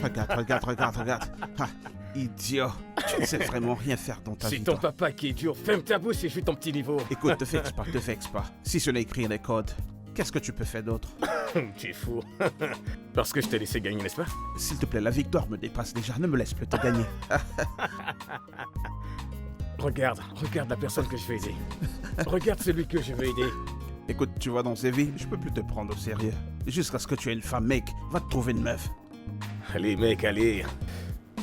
Regarde. Ah, idiot. Tu ne sais vraiment rien faire dans ta vie. C'est ton toi. papa qui est dur. Ferme ta bouche et je suis ton petit niveau. Écoute, te vexe pas. Si ce n'est écrire les codes, qu'est-ce que tu peux faire d'autre? Tu es fou. Parce que je t'ai laissé gagner, n'est-ce pas? S'il te plaît, la victoire me dépasse déjà. Ne me laisse plus te gagner. Regarde la personne que je vais aider. Regarde celui que je veux aider. Écoute, tu vois, dans ces vies, je peux plus te prendre au sérieux. Jusqu'à ce que tu aies une femme, mec. Va te trouver une meuf. Allez, mec, allez.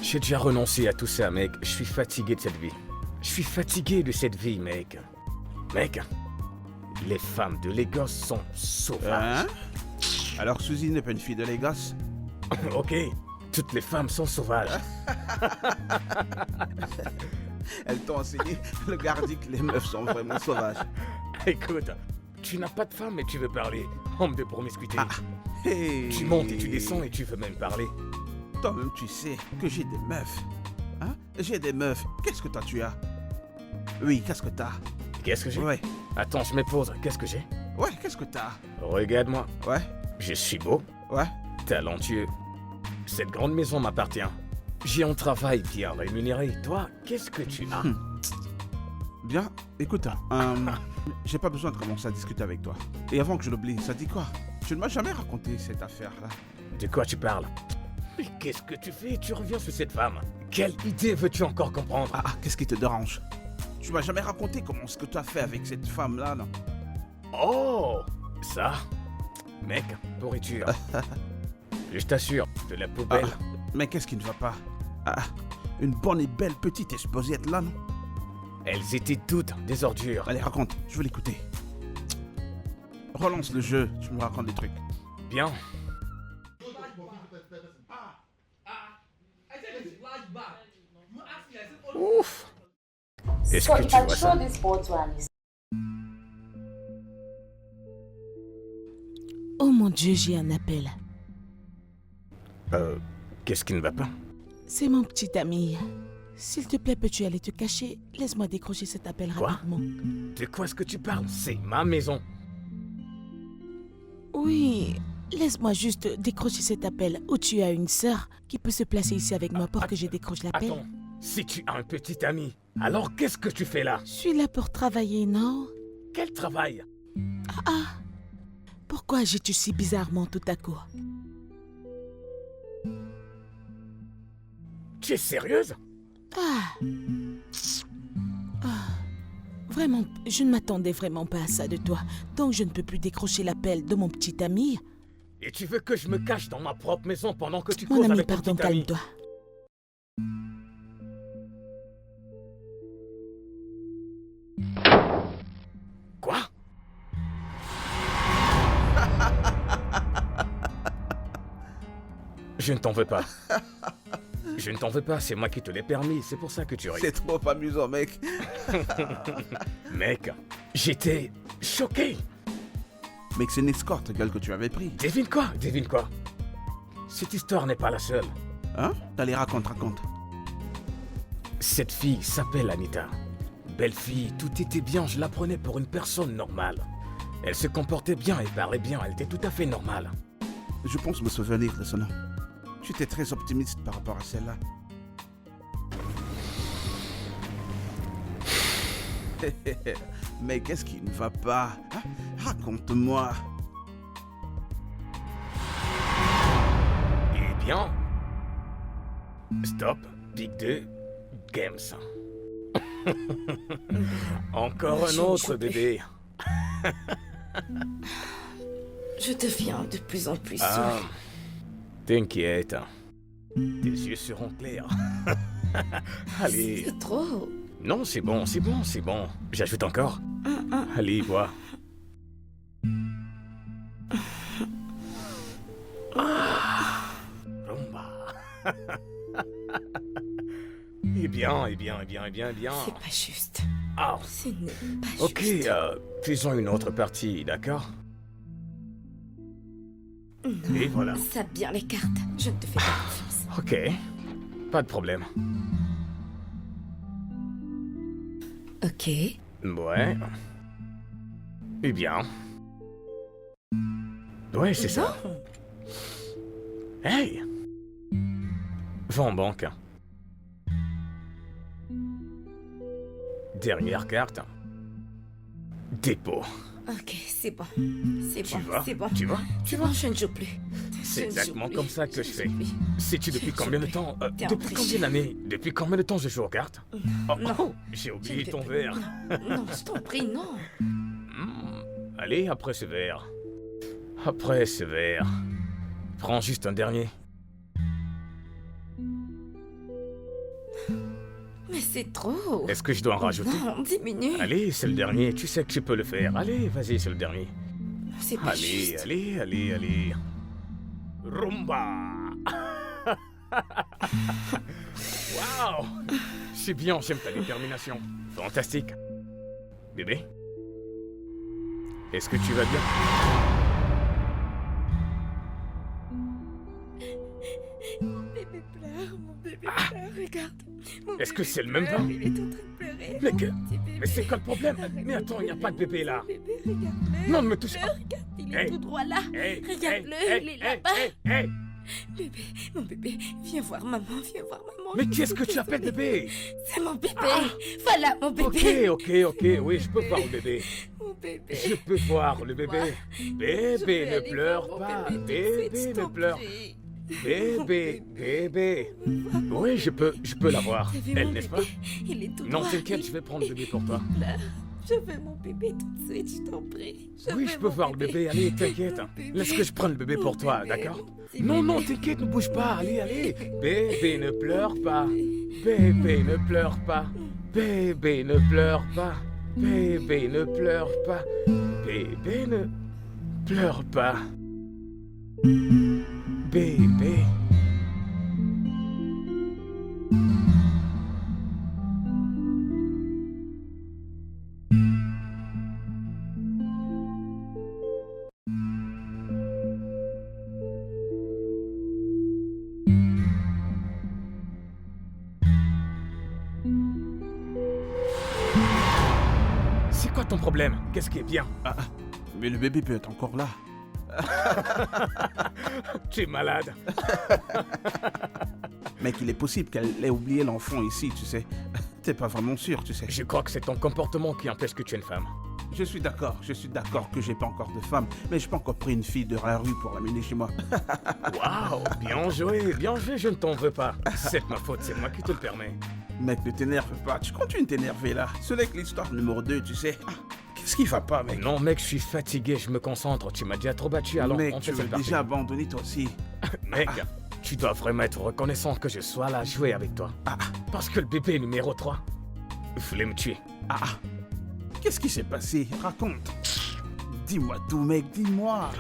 J'ai déjà renoncé à tout ça, mec. Je suis fatigué de cette vie. Je suis fatigué de cette vie, mec. Mec, les femmes de Lagos sont sauvages. Hein? Alors Suzy n'est pas une fille de Lagos? Ok, toutes les femmes sont sauvages. Elles t'ont enseigné, le gars dit que les meufs sont vraiment sauvages. Écoute, tu n'as pas de femme mais tu veux parler. Homme de promiscuité. Ah, hey. Tu montes et tu descends et tu veux même parler. Toi-même, tu sais que j'ai des meufs. Hein? J'ai des meufs. Qu'est-ce que toi, tu as? Oui, qu'est-ce que t'as? Qu'est-ce que j'ai? Ouais. Attends, je me pose. Qu'est-ce que j'ai? Ouais, qu'est-ce que t'as? Regarde-moi. Ouais. Je suis beau, Ouais. talentueux. Cette grande maison m'appartient. J'ai un travail bien rémunéré. Toi, qu'est-ce que tu as? Bien, écoute, j'ai pas besoin de commencer à discuter avec toi. Et avant que je l'oublie, ça dit quoi? Tu ne m'as jamais raconté cette affaire-là. De quoi tu parles? Mais qu'est-ce que tu fais? Tu reviens sur cette femme. Quelle idée veux-tu encore comprendre? Qu'est-ce qui te dérange? Tu m'as jamais raconté comment ce que tu as fait avec cette femme-là, non? Oh, ça? Mec, pourriture. Je t'assure, de la poubelle. Mais qu'est-ce qui ne va pas? Une bonne et belle petite esposiette là, non? Elles étaient toutes des ordures. Allez, raconte, je veux l'écouter. Relance le jeu, tu me racontes des trucs. Bien. Ouf. Est-ce que tu vois ça? Oh mon Dieu, j'ai un appel. Qu'est-ce qui ne va pas? C'est mon petit ami. S'il te plaît, peux-tu aller te cacher? Laisse-moi décrocher cet appel Quoi? rapidement. De quoi est-ce que tu parles? C'est ma maison. Oui, laisse-moi juste décrocher cet appel. Ou tu as une sœur qui peut se placer ici avec moi pour que je décroche l'appel? Attends, si tu as un petit ami, alors qu'est-ce que tu fais là? Je suis là pour travailler, non? Quel travail? Pourquoi agis-tu si bizarrement tout à coup? Tu es sérieuse? Vraiment, je ne m'attendais vraiment pas à ça de toi. Donc je ne peux plus décrocher l'appel de mon petit ami. Et tu veux que je me cache dans ma propre maison pendant que tu Mon causes ami, avec ton pardon, petit ami? calme-toi. Quoi? Je ne t'en veux pas. Je ne t'en veux pas, c'est moi qui te l'ai permis, c'est pour ça que tu ris. C'est trop amusant, mec. Mec, j'étais choqué. Mec, c'est une escorte, gueule, que tu avais pris. Devine quoi? Cette histoire n'est pas la seule. Hein? Allez, raconte. Cette fille s'appelle Anita. Belle fille, tout était bien, je la prenais pour une personne normale. Elle se comportait bien et parlait bien, elle était tout à fait normale. Je pense me souvenir de ce nom. Tu étais très optimiste par rapport à celle-là. Mais qu'est-ce qui ne va pas? Hein? Raconte-moi. Eh bien... Stop, pic 2, games. Encore un autre bébé. Je deviens de plus en plus Ah, sourd. t'inquiète. Tes yeux seront clairs. Allez. C'est trop. Non, c'est bon. J'ajoute encore. Allez, bois. Rumba. Eh bien. C'est pas juste. Ah, Ce n'est pas ok, juste. faisons une autre partie, d'accord? Non, Et voilà. ça bien les cartes. Je ne te fais pas confiance. Ok, pas de problème. Ok. Ouais. Eh bien. Ouais, c'est ça. Non. Hey! Va en banque. Dernière carte. Dépôt. Ok, c'est bon. C'est Tu bon, vois? c'est bon. Tu vois? C'est bon, je ne joue plus. C'est Je ne joue exactement plus. comme ça que je ne fais. joue plus. Sais-tu depuis combien de temps T'es un depuis combien tricheur. d'années? Depuis combien de temps je joue aux cartes? Oh, Non. oh, j'ai Je oublié ne fais ton plus. verre. Non, je t'en prie, non. Allez, après ce verre. Après ce verre. Prends juste un dernier. Mais c'est trop. Est-ce que je dois en rajouter? Non, diminue. Allez, c'est le dernier. Tu sais que tu peux le faire. Allez, vas-y, c'est le dernier. C'est pas Allez, juste. allez, allez, allez. Rumba. Waouh. C'est bien, j'aime ta détermination. Fantastique. Bébé? Est-ce que tu vas bien? Bébé pleure, mon bébé pleure, regarde. Mon Est-ce que bébé c'est le même pleure, bain? Il est en train de pleurer. Mais mon que- petit bébé. Mais c'est quoi le problème? Arrête Mais de attends, il n'y a pas de pleurer, bébé là. mon bébé, regarde-le. Non, ne me touche pas. Regarde, il est Hey. tout droit là. Hey, Regarde-le, hey, il est hey, là-bas. hey, hey. Bébé, mon bébé, viens voir maman, viens voir maman. Mais je qu'est-ce suis que tu appelles désolée. bébé? C'est mon bébé. Voilà mon bébé. Ok, oui, je peux voir le bébé. Mon bébé. Je peux voir le bébé. Je Bébé, vais ne aller pleure voir mon pas. bébé tout de suite, Bébé, je ne t'en pleure. prie. Bébé, bébé. Oui, je peux la voir. T'as vu Elle, mon n'est-ce pas? bébé? Il est tout Non, droit. t'inquiète, je vais prendre le bébé pour toi. Il pleure. Je veux mon bébé tout de suite, je t'en prie. Oui, veux je peux mon voir le bébé. Allez, t'inquiète. Mon bébé. Laisse que je prenne le bébé pour Mon toi, bébé, d'accord? mon petit Non, non, bébé. t'inquiète, ne bouge pas. Allez, allez. Bébé, ne pleure pas. Bébé, ne pleure pas. Bébé, ne pleure pas. Bébé, ne pleure pas. Bébé, ne pleure pas. Bébé. C'est quoi ton problème? Qu'est-ce qui est bien? Mais le bébé peut être encore là. Tu es malade. Mec, il est possible qu'elle ait oublié l'enfant ici, tu sais. T'es pas vraiment sûr, tu sais. Je crois que c'est ton comportement qui empêche que tu es une femme. Je suis d'accord que j'ai pas encore de femme, mais j'ai pas encore pris une fille de la rue pour l'amener chez moi. Waouh, bien joué, je ne t'en veux pas. C'est de ma faute, c'est moi qui te le permets. Mec, ne t'énerve pas, tu continues de t'énerver là. Ce n'est que l'histoire numéro 2, tu sais. Qu'est-ce qui va pas, mec? Non mec, je suis fatigué, je me concentre, tu m'as déjà trop battu, alors Mec, on tu fait veux cette partie. déjà abandonner toi aussi. Mec, tu dois vraiment être reconnaissant que je sois là à jouer avec toi. Parce que le bébé numéro 3 voulait me tuer. Qu'est-ce qui s'est passé? Raconte. Dis-moi tout, mec, dis-moi.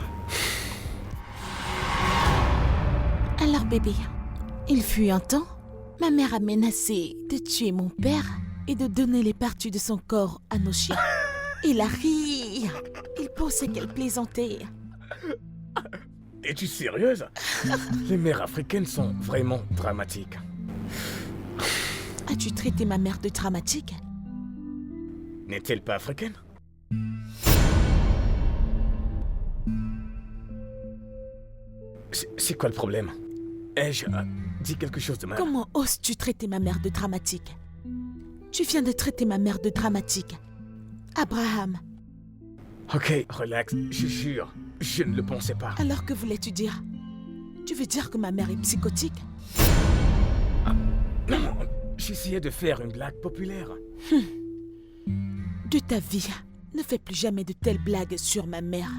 Alors bébé, il fut un temps, ma mère a menacé de tuer mon père et de donner les parties de son corps à nos chiens. Il a ri. Il pensait qu'elle plaisantait. Es-tu sérieuse? Les mères africaines sont vraiment dramatiques. As-tu traité ma mère de dramatique? N'est-elle pas africaine? C'est quoi le problème? Ai-je dit quelque chose de mal? Comment oses-tu traiter ma mère de dramatique? Tu viens de traiter ma mère de dramatique. Abraham, Ok, relax, je jure, je ne le pensais pas. alors que voulais-tu dire? Tu veux dire que ma mère est psychotique? Non, j'essayais de faire une blague populaire. De ta vie, ne fais plus jamais de telles blagues sur ma mère.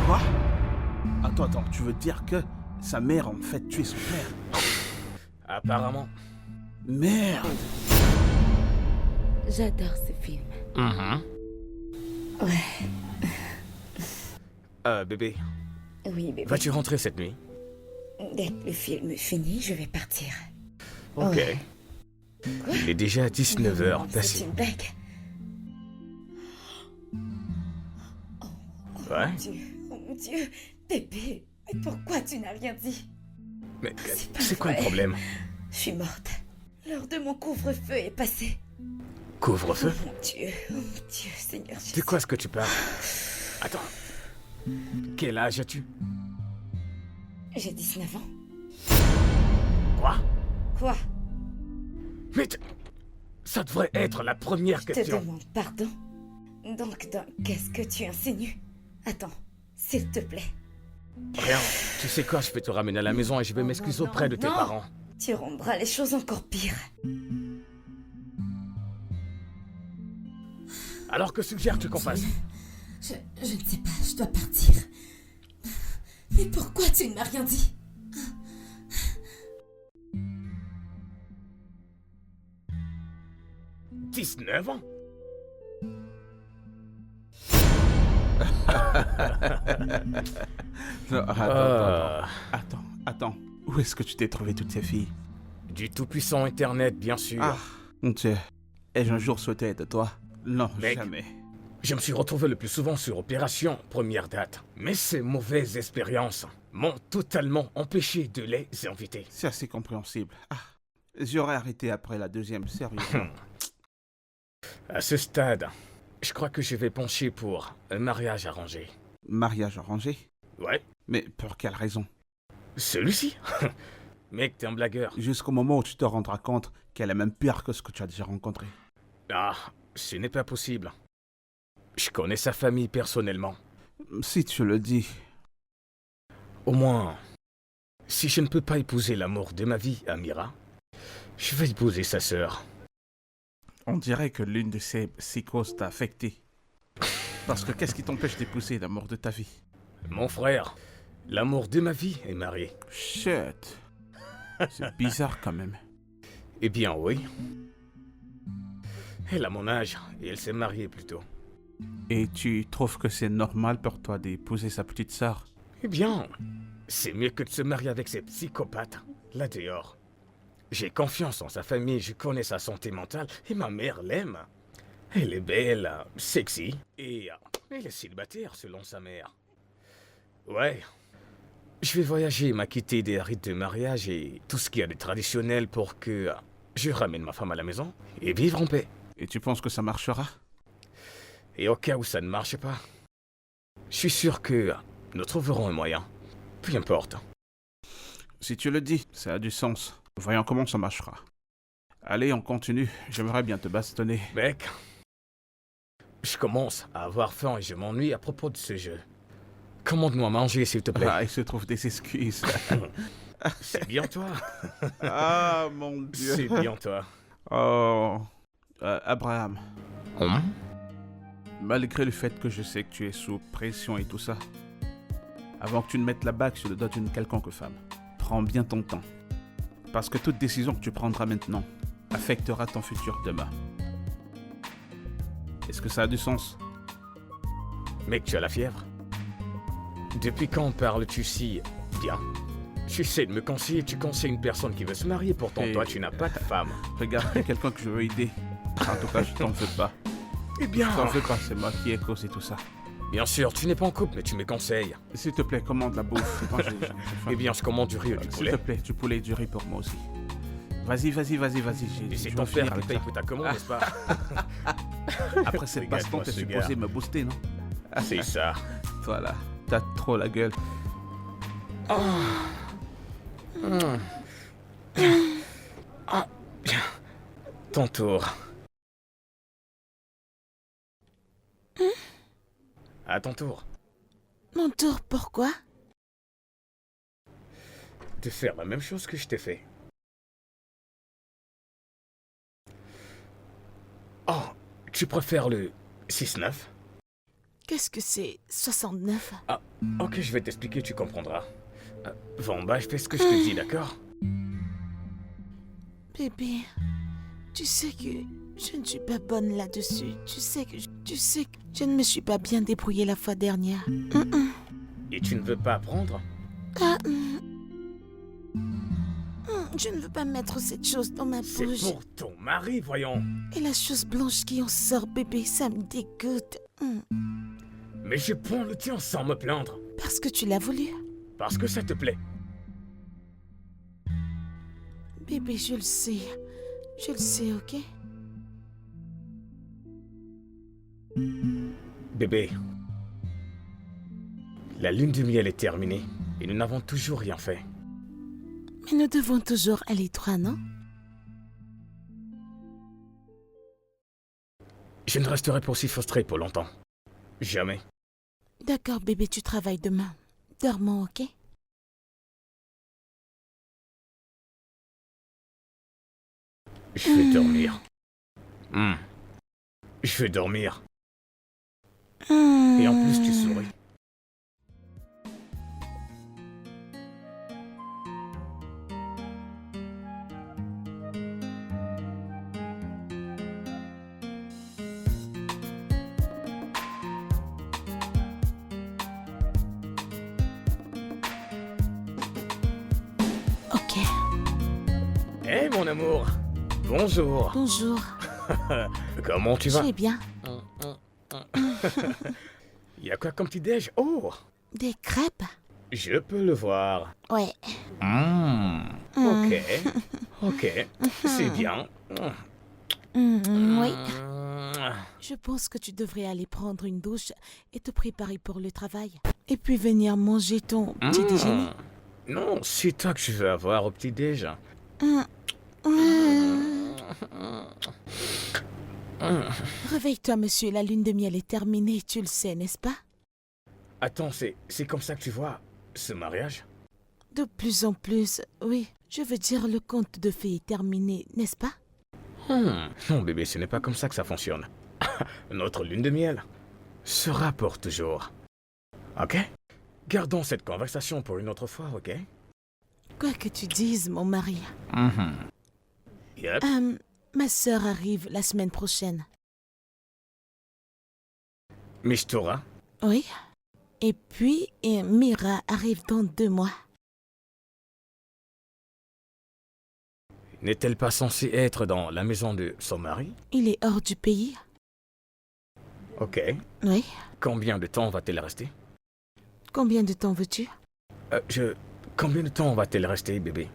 Quoi? Attends, tu veux dire que sa mère a en fait tué son père? Apparemment. Merde! J'adore ce film. Ouais. Bébé, Oui, bébé. vas-tu rentrer cette nuit? Dès que le film est fini, je vais partir. Ok. Quoi? Il est déjà 19h Non, c'est passé. une blague. Ouais? Oh mon Dieu, bébé, mais pourquoi tu n'as rien dit? Mais C'est pas c'est quoi le vrai. problème? Je suis morte. L'heure de mon couvre-feu est passée. Couvre-feu? Oh mon Dieu, Seigneur Jésus. De quoi est-ce que tu parles? Attends. Quel âge as-tu? J'ai 19 ans. Quoi? Quoi? Mais ça devrait être la première Je te question. demande pardon. Donc, qu'est-ce que tu insinues? Attends, s'il te plaît. Rien. Tu sais quoi, je vais te ramener à la maison et je vais Non, m'excuser non, auprès de tes non. parents. Tu rendras les choses encore pires. Alors que suggères-tu qu'on fasse? Je ne sais pas, je dois partir. Mais pourquoi tu ne m'as rien dit? 19 ans? Non, attends. Où est-ce que tu t'es trouvé toutes ces filles? Du tout-puissant Internet, bien sûr. Ah, mon Dieu. Ai-je un jour sauté être toi? Non, Mec. jamais. Je me suis retrouvé le plus souvent sur Opération Première Date. Mais ces mauvaises expériences m'ont totalement empêché de les inviter. C'est assez compréhensible. Ah, j'aurais arrêté après la deuxième, sérieusement. À ce stade, je crois que je vais pencher pour un mariage arrangé. Mariage arrangé? Ouais, Mais pour quelle raison? celui-ci. Mec, t'es un blagueur. Jusqu'au moment où tu te rendras compte qu'elle est même pire que ce que tu as déjà rencontré. Ah, ce n'est pas possible. Je connais sa famille personnellement. Si tu le dis. Au moins, si je ne peux pas épouser l'amour de ma vie, Amira, je vais épouser sa sœur. On dirait que l'une de ces psychoses t'a affecté. Parce que qu'est-ce qui t'empêche d'épouser l'amour de ta vie? Mon frère, l'amour de ma vie est marié. Chut. C'est bizarre quand même. Eh bien oui. Elle a mon âge et elle s'est mariée plus tôt. Et tu trouves que c'est normal pour toi d'épouser sa petite sœur? Eh bien, c'est mieux que de se marier avec ces psychopathes, là dehors. J'ai confiance en sa famille, je connais sa santé mentale et ma mère l'aime. Elle est belle, sexy et elle est célibataire selon sa mère. Ouais. Je vais voyager et m'acquitter des rites de mariage et tout ce qu'il y a de traditionnel pour que je ramène ma femme à la maison et vivre en paix. Et tu penses que ça marchera? Et au cas où ça ne marche pas, je suis sûr que nous trouverons un moyen. Peu importe. Si tu le dis, ça a du sens. Voyons comment ça marchera. Allez, on continue. J'aimerais bien te bastonner. Mec, je commence à avoir faim et je m'ennuie à propos de ce jeu. Commande-moi à manger, s'il te plaît. Ah, il se trouve des excuses. C'est bien toi. Ah, mon Dieu. C'est bien toi. Oh. Abraham, malgré le fait que je sais que tu es sous pression et tout ça, avant que tu ne mettes la bague sur le dos d'une quelconque femme, prends bien ton temps. Parce que toute décision que tu prendras maintenant affectera ton futur demain. Est-ce que ça a du sens? Mec, tu as la fièvre? Depuis quand parles-tu si bien? Tu sais de me conseiller, tu conseilles une personne qui veut se marier, pourtant Et- toi tu n'as pas de femme. Regarde, il y a quelqu'un que je veux aider. En tout cas, je t'en veux pas. Eh bien, Je t'en veux pas, c'est moi qui ai causé tout ça. bien sûr, tu n'es pas en couple, mais tu me conseilles. S'il te plaît, commande la bouffe. Moi, j'ai faim. Eh bien, je commande du riz et du S'il poulet. te plaît, du poulet et du riz pour moi aussi. Vas-y. Et Je c'est dois ton finir père qui avec paye ça. pour ta commande, n'est-ce pas? Après cette baston, Regarde-moi t'es ce supposé gars. me booster, non? C'est ça. Voilà, t'as trop la gueule. Ton tour. À ton tour. Mon tour, pourquoi? De faire la même chose que je t'ai fait. Oh, tu préfères le 6-9? Qu'est-ce que c'est 69? Ah, ok, je vais t'expliquer, tu comprendras. Va en bas, je fais ce que je te dis, d'accord? Bébé, tu sais que je ne suis pas bonne là-dessus. Tu sais que je ne me suis pas bien débrouillée la fois dernière. Et tu ne veux pas apprendre? Je ne veux pas mettre cette chose dans ma C'est bouche. pour ton mari, voyons. Et la chose blanche qui en sort, bébé, ça me dégoûte. Mais je prends le tien sans me plaindre. Parce que tu l'as voulu. Parce que ça te plaît. Bébé, je le sais. Je le sais, ok? Bébé, la lune de miel est terminée et nous n'avons toujours rien fait. Mais nous devons toujours aller droit, non? Je ne resterai pas aussi frustré pour longtemps. Jamais. D'accord, bébé, tu travailles demain. Dormons, ok? Je vais dormir. Je vais dormir. Et en plus, tu souris. Ok. Hé, mon amour. Bonjour. Bonjour. Comment tu Je vas? vais bien. Y a quoi comme petit déj? Oh, Des crêpes? je peux le voir. Ouais. Ok. Ok. C'est bien. Oui. Je pense que tu devrais aller prendre une douche et te préparer pour le travail. Et puis venir manger ton petit déjeuner. Non, c'est toi que je veux avoir au petit déj. Réveille-toi, monsieur, la lune de miel est terminée, tu le sais, n'est-ce pas? Attends, c'est comme ça que tu vois ce mariage? De plus en plus, oui. Je veux dire, le conte de fées est terminé, n'est-ce pas? Non, bébé, ce n'est pas comme ça que ça fonctionne. Notre lune de miel sera pour toujours. Ok? Gardons cette conversation pour une autre fois, ok? Quoi que tu dises, mon mari. Yep. Ma sœur arrive la semaine prochaine. Mistura? Oui. Et puis, Mira arrive dans 2 mois. N'est-elle pas censée être dans la maison de son mari? Il est hors du pays. Ok. Oui. Combien de temps va-t-elle rester? Combien de temps veux-tu? Combien de temps va-t-elle rester, bébé?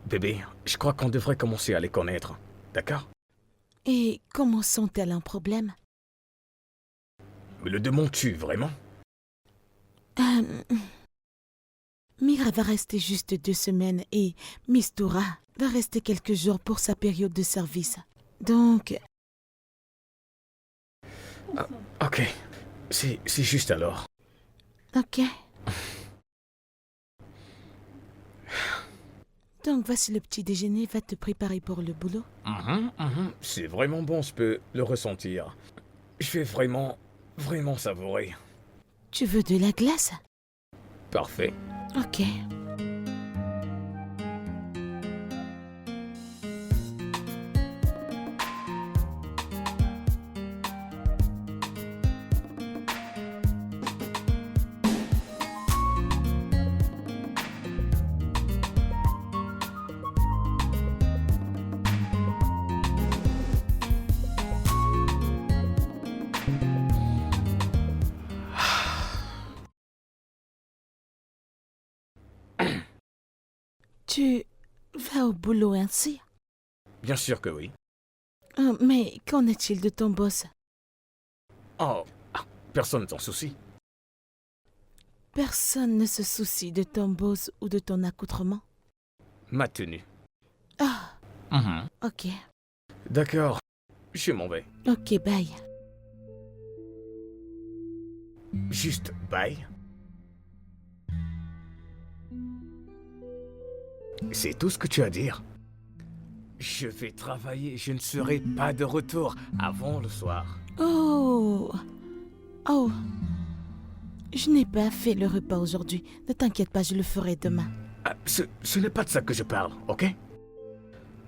Bébé, je crois qu'on devrait commencer à les connaître. D'accord? Et comment sont-elles un problème? Me le demandes-tu vraiment? Mira va rester juste 2 semaines et Mistura va rester quelques jours pour sa période de service. Donc, Ok. C'est juste alors. ok. Donc voici le petit déjeuner, va te préparer pour le boulot. C'est vraiment bon, je peux le ressentir. Je vais vraiment savourer. Tu veux de la glace? Parfait. Ok. Tu vas au boulot ainsi? Bien sûr que oui. Mais qu'en est-il de ton boss? Oh, personne ne s'en soucie. Personne ne se soucie de ton boss ou de ton accoutrement? Ma tenue. Ah, ok. D'accord. Je m'en vais. Ok, bye. Juste bye. C'est tout ce que tu as à dire. Je vais travailler, je ne serai pas de retour avant le soir. Oh. Oh. Je n'ai pas fait le repas aujourd'hui. Ne t'inquiète pas, je le ferai demain. Ce n'est pas de ça que je parle, ok?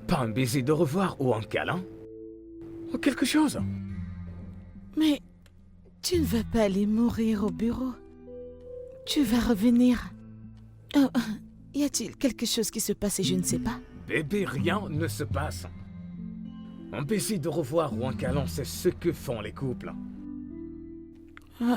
Pas un baiser de revoir ou un câlin? Ou quelque chose. Mais tu ne vas pas aller mourir au bureau. Tu vas revenir. Oh, y a-t-il quelque chose qui se passe et je ne sais pas? Bébé, rien ne se passe. Un baiser de revoir ou un câlin, c'est ce que font les couples. Ouais.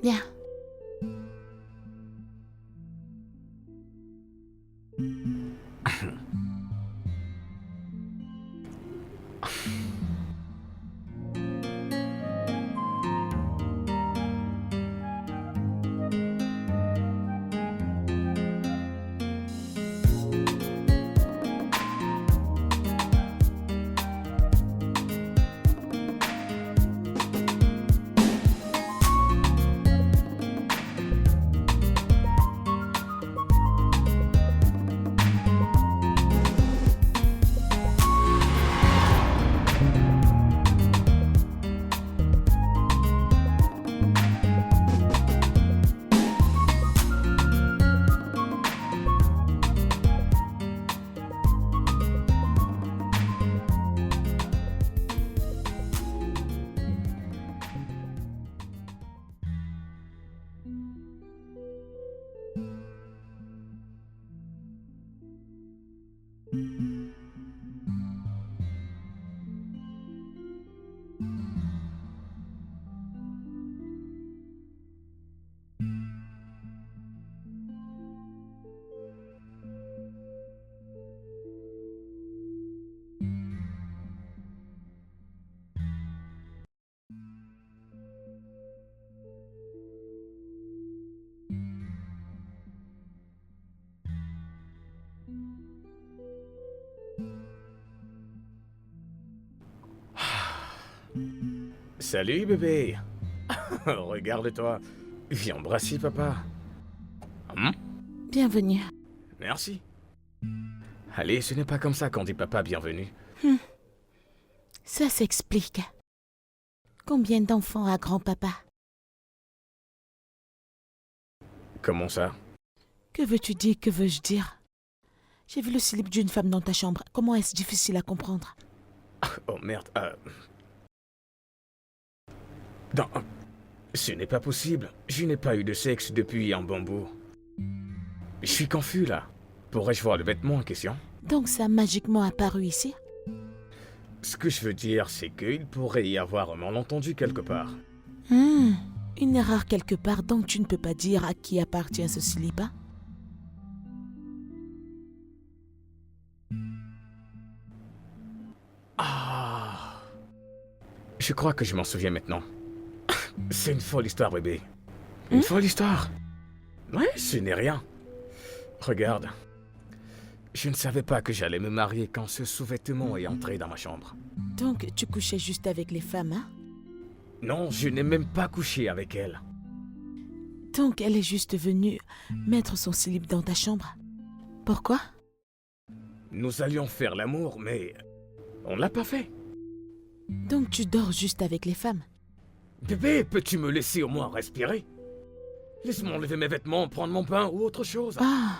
Bien. Salut bébé. Regarde-toi. Viens embrasser papa. Bienvenue. Merci. Allez, ce n'est pas comme ça qu'on dit papa bienvenue. Ça s'explique. Combien d'enfants a grand-papa? Comment ça? Que veux-tu dire? Que veux-je dire? J'ai vu le slip d'une femme dans ta chambre. Comment est-ce difficile à comprendre? Oh merde. Non, ce n'est pas possible. Je n'ai pas eu de sexe depuis un bambou. Je suis confus là. Pourrais-je voir le vêtement en question? Donc ça a magiquement apparu ici? Ce que je veux dire, c'est qu'il pourrait y avoir un malentendu quelque part. Une erreur quelque part, donc tu ne peux pas dire à qui appartient ce slip, hein? Je crois que je m'en souviens maintenant. C'est une folle histoire, bébé. Une folle histoire. Ouais, ce n'est rien. Regarde. Je ne savais pas que j'allais me marier quand ce sous-vêtement est entré dans ma chambre. Donc tu couchais juste avec les femmes, hein? Non, je n'ai même pas couché avec elle. Donc elle est juste venue mettre son slip dans ta chambre. Pourquoi? Nous allions faire l'amour, mais on l'a pas fait. Donc tu dors juste avec les femmes? Bébé, peux-tu me laisser au moins respirer? Laisse-moi enlever mes vêtements, prendre mon pain ou autre chose. Ah!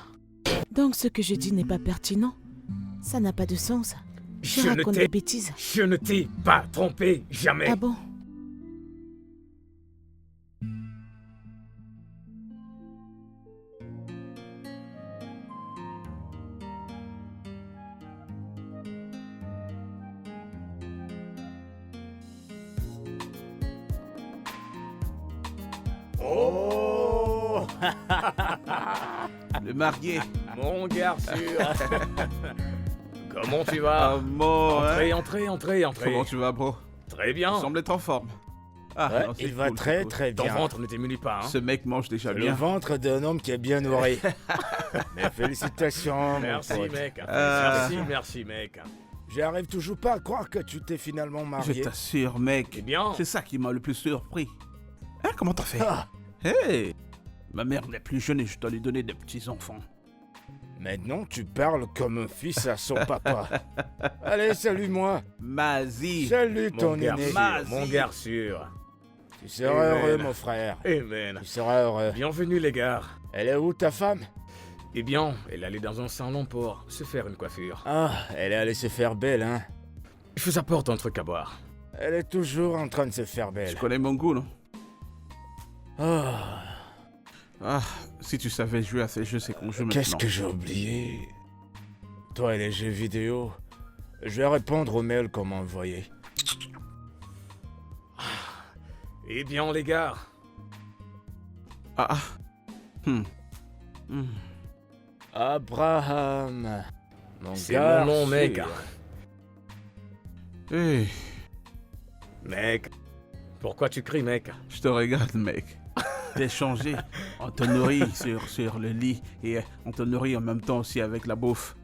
Donc ce que je dis n'est pas pertinent? Ça n'a pas de sens. Je Je ne raconte t'ai- des bêtises. Je ne t'ai pas trompé, jamais. Ah bon? Oh, Le marié. mon garçon. Comment tu vas? Comment, hein? Entrez. Comment tu vas, bro? Très Tu bien. sembles être en forme. Ah, Ouais, non, c'est il va cool, très c'est cool. très Ton bien. ventre ne t'émunit pas, hein? Ce mec mange déjà Le bien. ventre d'un homme qui est bien nourri. Mais félicitations, mon Merci, pote. mec. Ah. Merci, mec. J'arrive toujours pas à croire que tu t'es finalement Je marié. t'assure, mec. Eh bien, C'est ça qui m'a le plus surpris. Hein, comment t'as fait? Ah, Hey! Ma mère n'est plus jeune et je dois lui donner des petits-enfants. maintenant tu parles comme un fils à son papa. Allez, salue-moi. Mazie! Salut mon ton garçon, aîné. Mas- mon garçon. Tu seras Amen. heureux, mon frère. Amen. Tu seras heureux. Bienvenue, les gars. Elle est où ta femme? Eh bien, elle allait dans un salon pour se faire une coiffure. Ah, elle est allée se faire belle, hein. Je vous apporte un truc à boire. Elle est toujours en train de se faire Tu belle. connais mon goût, non? Ah, Ah, si tu savais jouer à ces jeux, c'est qu'on joue maintenant. qu'est-ce que j'ai oublié? Toi et les jeux vidéo. Je vais répondre aux mails qu'on m'a envoyés. Eh bien, les gars, Ah, ah. Hmm. Hmm. Abraham. Mon C'est gars mon nom, mec. sûr. Hey, Mec, pourquoi tu cries, mec? je te regarde, mec. T'es changé. On te nourrit sur le lit et on te nourrit en même temps aussi avec la bouffe.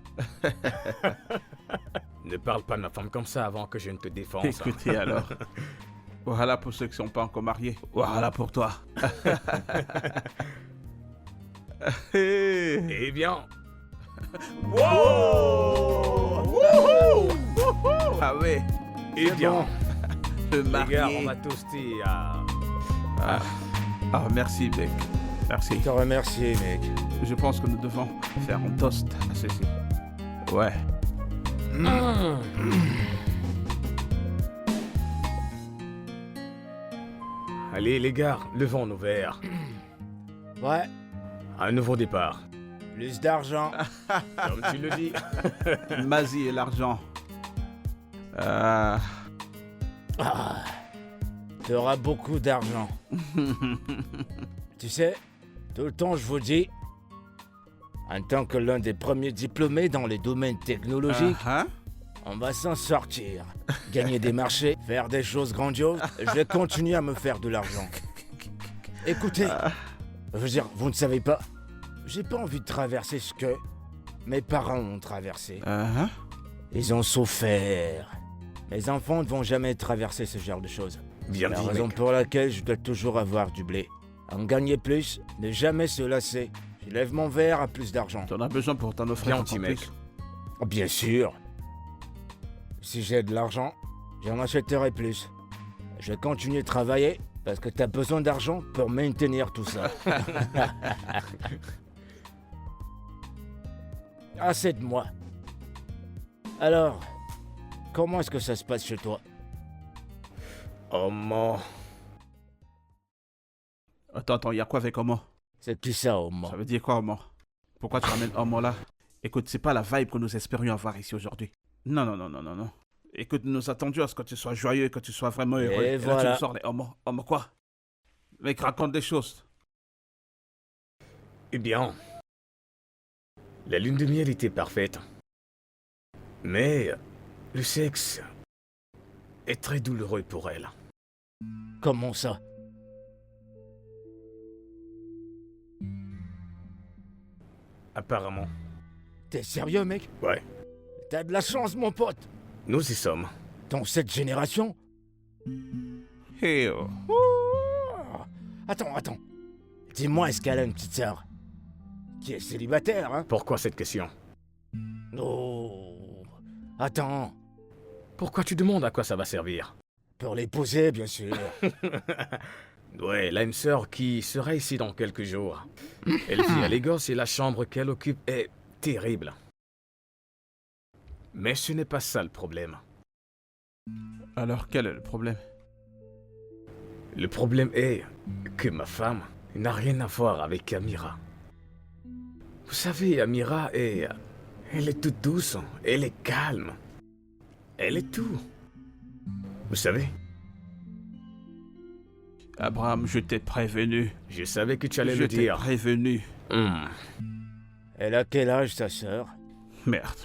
Ne parle pas de ma femme comme ça avant que je ne te défonce. Écoutez alors. Voilà pour ceux qui sont pas encore mariés. Voilà pour toi. Hey. Eh bien, Ah ouais, eh bien, le les gars, on marié. m'a toasté à... Ah, merci, mec. Merci. Je te remercie, mec. Je pense que nous devons faire un toast à ceci. Ouais. Allez, les gars, levons nos verres. Ouais, Un nouveau départ. plus d'argent. Comme tu le dis. Mazie et l'argent. Ah, Tu auras beaucoup d'argent. Tu sais, tout le temps je vous dis, en tant que l'un des premiers diplômés dans les domaines technologiques, hein? on va s'en sortir. Gagner des marchés, faire des choses grandioses, je vais continuer à me faire de l'argent. Écoutez, je veux dire, vous ne savez pas, j'ai pas envie de traverser ce que mes parents ont traversé. Hein? Ils ont souffert. Mes enfants ne vont jamais traverser ce genre de choses. Bien La dit, raison mec. pour laquelle je dois toujours avoir du blé. En gagner plus, ne jamais se lasser. Je lève mon verre à plus d'argent. T'en as besoin pour t'en offrir Bien encore dit, mec. plus. Oh, bien sûr. Si j'ai de l'argent, j'en achèterai plus. Je vais continuer de travailler parce que t'as besoin d'argent pour maintenir tout ça. Assez de moi. Alors, comment est-ce que ça se passe chez toi? Oh, mon... Attends, il y a quoi avec Homo? C'est qui ça, au moins? Ça veut dire quoi, Homo? Pourquoi tu ramènes Homo là? Écoute, c'est pas la vibe que nous espérions avoir ici aujourd'hui. Non. Écoute, nous nous attendions à ce que tu sois joyeux, que tu sois vraiment heureux. Et Là, tu voilà. nous sors les Homo. Homo quoi? Mec, raconte des choses. Eh bien, la lune de miel était parfaite. Mais le sexe est très douloureux pour elle. Comment ça? Apparemment. T'es sérieux, mec? Ouais, T'as de la chance, mon pote. nous y sommes. Dans cette génération? Hey, oh. Oh. Attends. Dis-moi, est-ce qu'elle a une petite sœur? Qui est célibataire, hein? Pourquoi cette question? Oh. Attends. Pourquoi tu demandes à quoi ça va servir? Pour l'épouser, bien sûr. Ouais, elle a une sœur qui sera ici dans quelques jours. Elle vit à Lagos et la chambre qu'elle occupe est terrible. Mais ce n'est pas ça le problème. Alors, quel est le problème? Le problème est que ma femme n'a rien à voir avec Amira. Vous savez, Amira est... Elle est toute douce, elle est calme. Elle est tout. Vous savez, Abraham, je t'ai prévenu. je savais que tu allais Je le t'ai dire. prévenu. Elle a quel âge, ta sœur? Merde.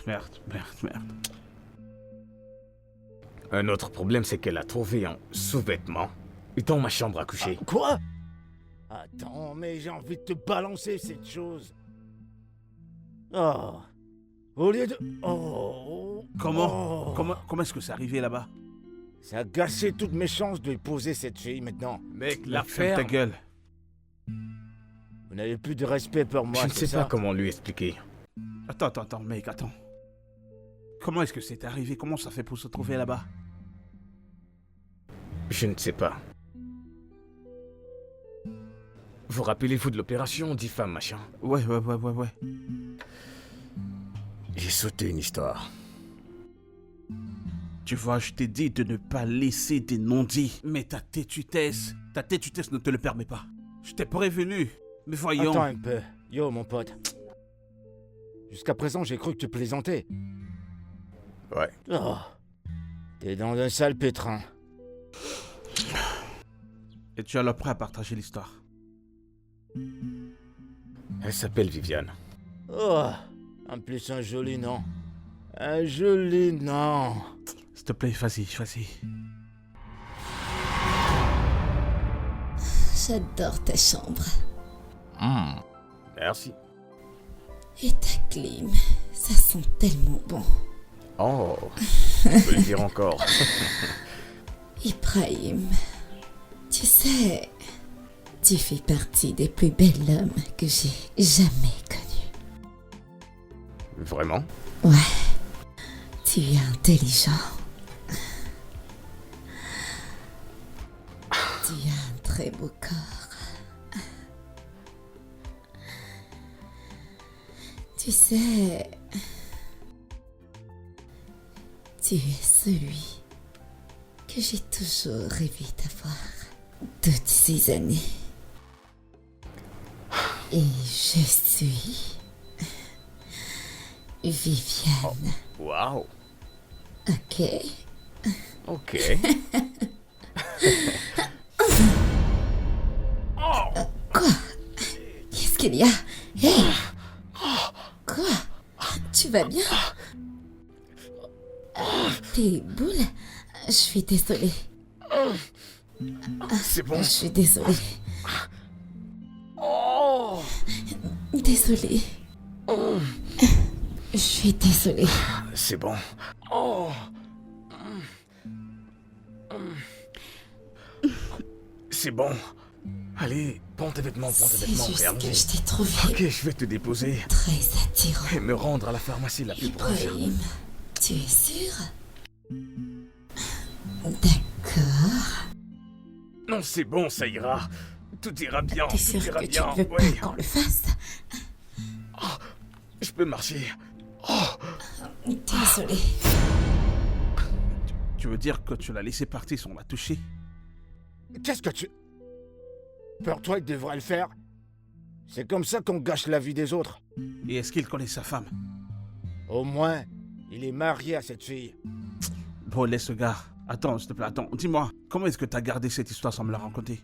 Un autre problème, c'est qu'elle a trouvé un sous-vêtement dans ma chambre à coucher. Quoi? Attends, mais j'ai envie de te balancer cette chose. Oh. Au lieu de... Oh. Comment Oh. Comment est-ce que c'est arrivé là-bas? Ça a gâché toutes mes chances de épouser cette fille maintenant. Mec, Ferme l'affaire... ta gueule. Vous n'avez plus de respect pour moi, Je ne c'est sais ça? pas comment lui expliquer. Attends, mec, attends. Comment est-ce que c'est arrivé? Comment ça fait pour se trouver là-bas? Je ne sais pas. Vous rappelez-vous de l'opération 10 femmes, machin? Ouais. J'ai sauté une histoire. Tu vois, je t'ai dit de ne pas laisser des non-dits. Mais ta têtutesse ne te le permet pas. Je t'ai prévenu. Mais voyons. Attends un peu. Yo, mon pote. Jusqu'à présent, j'ai cru que tu plaisantais. Ouais. Oh. T'es dans un sale pétrin. Et tu es alors prêt à partager l'histoire. Elle s'appelle Viviane. Oh, en plus un joli nom. Un joli nom. S'il te plaît, vas-y, vas-y. J'adore ta chambre. Merci. Et ta clim, ça sent tellement bon. Oh, je peux le dire encore. Ibrahim, tu sais, tu fais partie des plus belles hommes que j'ai jamais connus. Vraiment? Ouais, tu es intelligent. Tu as un très beau corps. Tu sais, tu es celui que j'ai toujours rêvé d'avoir toutes ces années. Et je suis Viviane. Waouh. Ok. Ok. Quoi? Qu'est-ce qu'il y a? Hey! Quoi? Tu vas bien? Tes boules? Je suis désolée. C'est bon. Je suis désolée. Oh. Désolée. Je suis désolée. C'est bon. Oh. C'est bon. Allez, prends tes vêtements, C'est juste regarde. que je t'ai trouvé Ok, je vais te déposer très attirant. et me rendre à la pharmacie la plus proche. Ibrahim, tu es sûr? D'accord. Non, c'est bon, ça ira. Tout ira bien, T'es tout sûr ira que tu bien. ne veux pas Ouais. qu'on le fasse? Je peux marcher. Désolée. Tu veux dire que tu l'as laissé partir sans la toucher? Qu'est-ce que tu... Pour toi, il devrait le faire. C'est comme ça qu'on gâche la vie des autres. Et est-ce qu'il connaît sa femme? Au moins, il est marié à cette fille. Bon, laisse ce gars. Attends, s'il te plaît, attends. Dis-moi, comment est-ce que t'as gardé cette histoire sans me la raconter?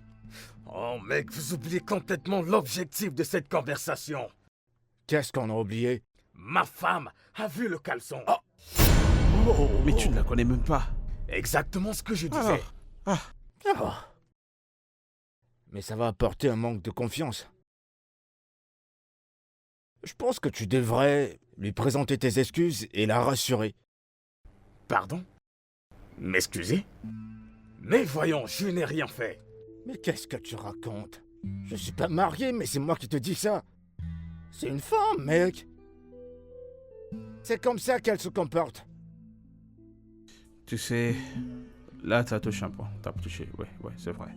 Oh mec, vous oubliez complètement l'objectif de cette conversation. Qu'est-ce qu'on a oublié? Ma femme a vu le caleçon. Mais tu ne la connais même pas. Exactement ce que je disais. Alors, Oh. Mais ça va apporter un manque de confiance. Je pense que tu devrais lui présenter tes excuses et la rassurer. Pardon? M'excuser? Mais voyons, je n'ai rien fait. Mais qu'est-ce que tu racontes? Je suis pas marié, mais c'est moi qui te dis ça. C'est une femme, mec. C'est comme ça qu'elle se comporte. tu sais, là, t'as touché un point. T'as touché, ouais, c'est vrai.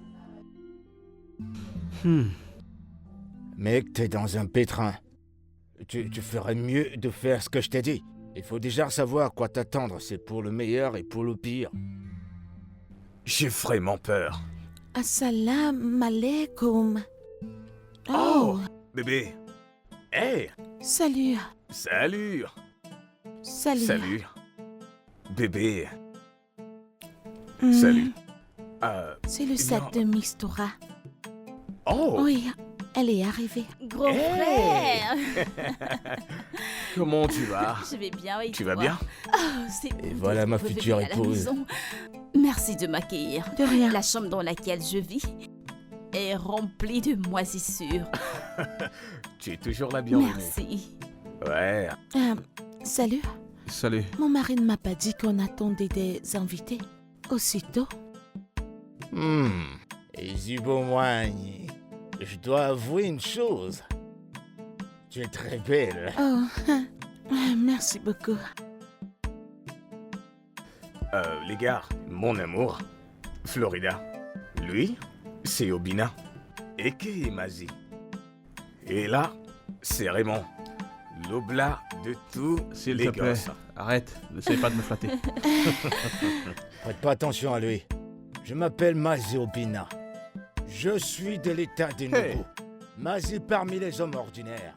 Mec, t'es dans un pétrin. Tu ferais mieux de faire ce que je t'ai dit. Il faut déjà savoir à quoi t'attendre. C'est pour le meilleur et pour le pire. J'ai vraiment peur. Assalamu alaikum. Oh, bébé. Hey, Salut. salut. Salut. Salut. Bébé, Hmm, salut. C'est le Eh sac bien- de Mistura. Oh, Oui, elle est arrivée. Gros Hey. frère. comment tu vas? Je vais bien, et Tu toi? vas bien? Oh, c'est Et bon voilà de ma revenir future à la épouse. maison. Merci de m'accueillir. De rien. La chambre dans laquelle je vis est remplie de moisissures. Tu es toujours la bienvenue. Merci. Ouais. Salut. Salut. Mon mari ne m'a pas dit qu'on attendait des invités. Aussitôt. Zibomoigne, je dois avouer une chose. Tu es très belle. Oh, merci beaucoup. Les gars, mon amour, Florida. Lui, c'est Obina. Eke et Mazi. Et là, c'est Raymond. L'oblat de tous S'il les te plaît, gosses. arrête. N'essaye pas de me flatter. Prête pas attention à lui. Je m'appelle Mazi Obina. Je suis de l'état des Hey. nouveaux. Mazi parmi les hommes ordinaires.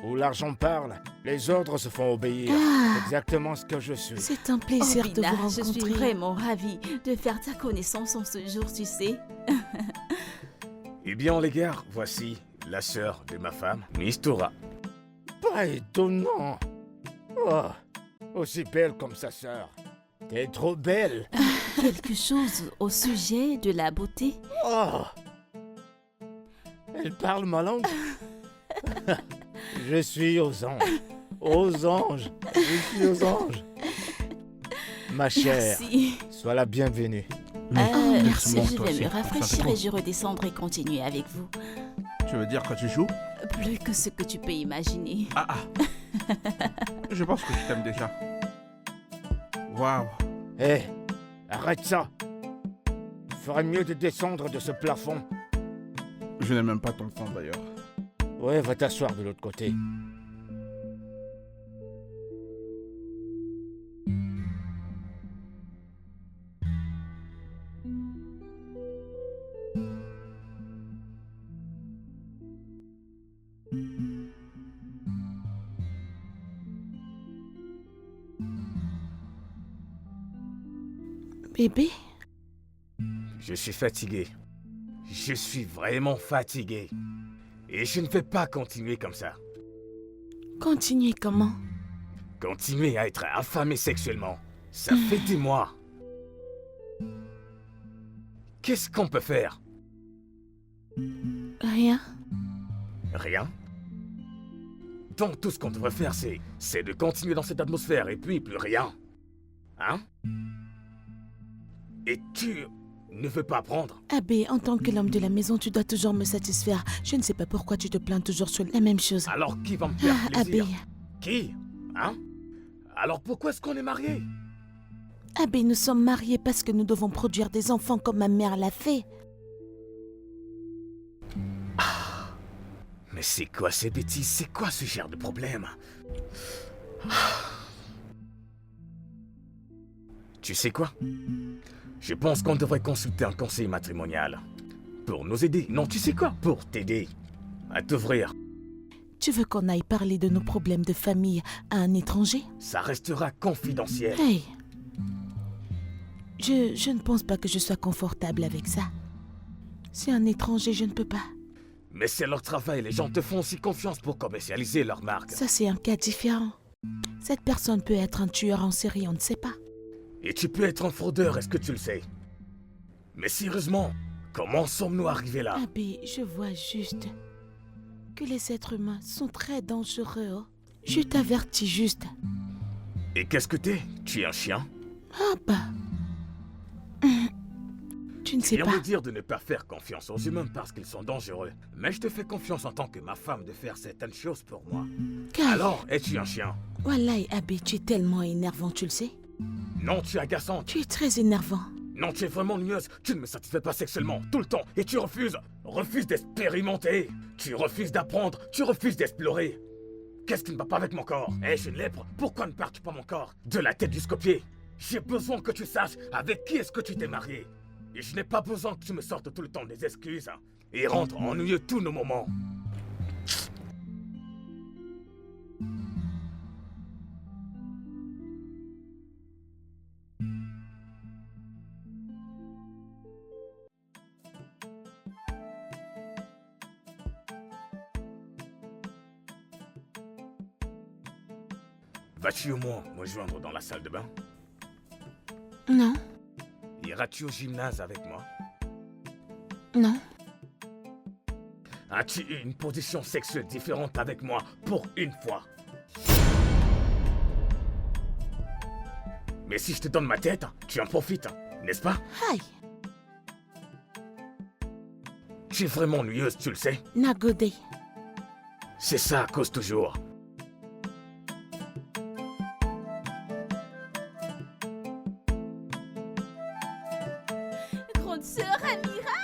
Où l'argent parle, les ordres se font obéir. Ah. C'est exactement ce que je suis. C'est un plaisir de Obina, vous je suis rencontrer. vraiment ravie de faire ta connaissance en ce jour, tu sais. Eh bien, les gars, voici la sœur de ma femme, Miss Tora. Pas étonnant. Oh, aussi belle comme sa sœur. T'es trop belle. Quelque chose au sujet de la beauté? Oh. Elle parle ma langue. Je suis aux anges. Aux anges. Je suis aux anges. Ma chère, Merci. sois la bienvenue. Merci, bon, je toi vais aussi. me rafraîchir Concentre-toi. et je redescendrai continuer avec vous. Tu veux dire quand tu joues? Plus que ce que tu peux imaginer. Ah ah. Je pense que je t'aime déjà. Waouh. Hé, arrête ça. Il ferait mieux de descendre de ce plafond. Je n'ai même pas ton temps d'ailleurs. Ouais, va t'asseoir de l'autre côté. Bébé, Je suis fatigué. Je suis vraiment fatigué. Et je ne vais pas continuer comme ça. continuez comment? Continuer à être affamé sexuellement. Ça fait des mois. Qu'est-ce qu'on peut faire? Rien. Rien. Donc tout ce qu'on devrait faire, c'est de continuer dans cette atmosphère et puis plus rien. Hein? Et tu ne veux pas apprendre? Abbé, en tant que l'homme de la maison, tu dois toujours me satisfaire. Je ne sais pas pourquoi tu te plains toujours sur la même chose. Alors qui va me faire Ah, Abbé, plaisir? Qui? Hein? Alors pourquoi est-ce qu'on est mariés? Abbé, nous sommes mariés parce que nous devons produire des enfants comme ma mère l'a fait. Mais c'est quoi ces bêtises? C'est quoi ce genre de problème? Tu sais quoi? Je pense qu'on devrait consulter un conseil matrimonial. Pour nous aider. Non, tu sais quoi? Pour t'aider. À t'ouvrir. Tu veux qu'on aille parler de nos problèmes de famille à un étranger? Ça restera confidentiel. Hey! Je ne pense pas que je sois confortable avec ça. C'est un étranger, je ne peux pas. Mais c'est leur travail. Les gens te font aussi confiance pour commercialiser leur marque. Ça, c'est un cas différent. Cette personne peut être un tueur en série, on ne sait pas. Et tu peux être un fraudeur, est-ce que tu le sais? Mais sérieusement, comment sommes-nous arrivés là? Abbé, je vois juste que les êtres humains sont très dangereux. Oh. Je t'avertis juste. Et qu'est-ce que t'es? Tu es un chien? Ah bah. Tu ne sais Viens pas. me dire de ne pas faire confiance aux humains parce qu'ils sont dangereux. Mais je te fais confiance en tant que ma femme de faire certaines choses pour moi. Kai, Alors, es-tu un chien? Wallahi, Abbé, tu es tellement énervant, tu le sais. Non, tu es agaçante. Tu es très énervant. Non, tu es vraiment nueuse. Tu ne me satisfais pas sexuellement, tout le temps. Et tu refuses. Refuses d'expérimenter. Tu refuses d'apprendre. Tu refuses d'explorer. Qu'est-ce qui ne va pas avec mon corps? Eh, je suis une lèpre. Pourquoi ne pars-tu pas mon corps? De la tête jusqu'aux pieds. J'ai besoin que tu saches avec qui est-ce que tu t'es marié. Et je n'ai pas besoin que tu me sortes tout le temps des excuses. Et rendent ennuyeux tous nos moments. Vas-tu au moins me joindre dans la salle de bain? Non, Iras-tu au gymnase avec moi? non. As-tu eu une position sexuelle différente avec moi pour une fois? Mais si je te donne ma tête, tu en profites, n'est-ce pas? Aïe, Tu es vraiment ennuyeuse, tu le sais. Nagodé. C'est ça, cause toujours. Grande sœur Amira.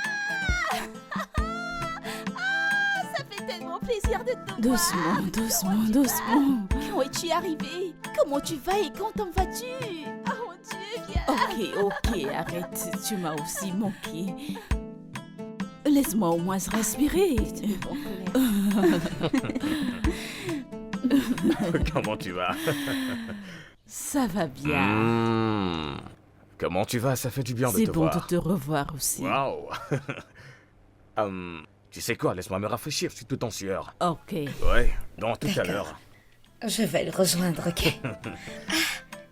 Ah, ça fait tellement plaisir de te voir. Doucement, doucement. Comment es-tu arrivée? Comment tu vas et quand en vas-tu? Oh mon Dieu, viens. Ok, arrête. Tu m'as aussi manqué. Laisse-moi au moins respirer. Comment tu vas? Ça va bien. Comment tu vas? Ça fait du bien de C'est te bon voir. de te revoir aussi. Waouh. Tu sais quoi, laisse-moi me rafraîchir, je suis tout en sueur. Ok. Ouais, dans tout à D'accord. l'heure. Je vais le rejoindre, ok?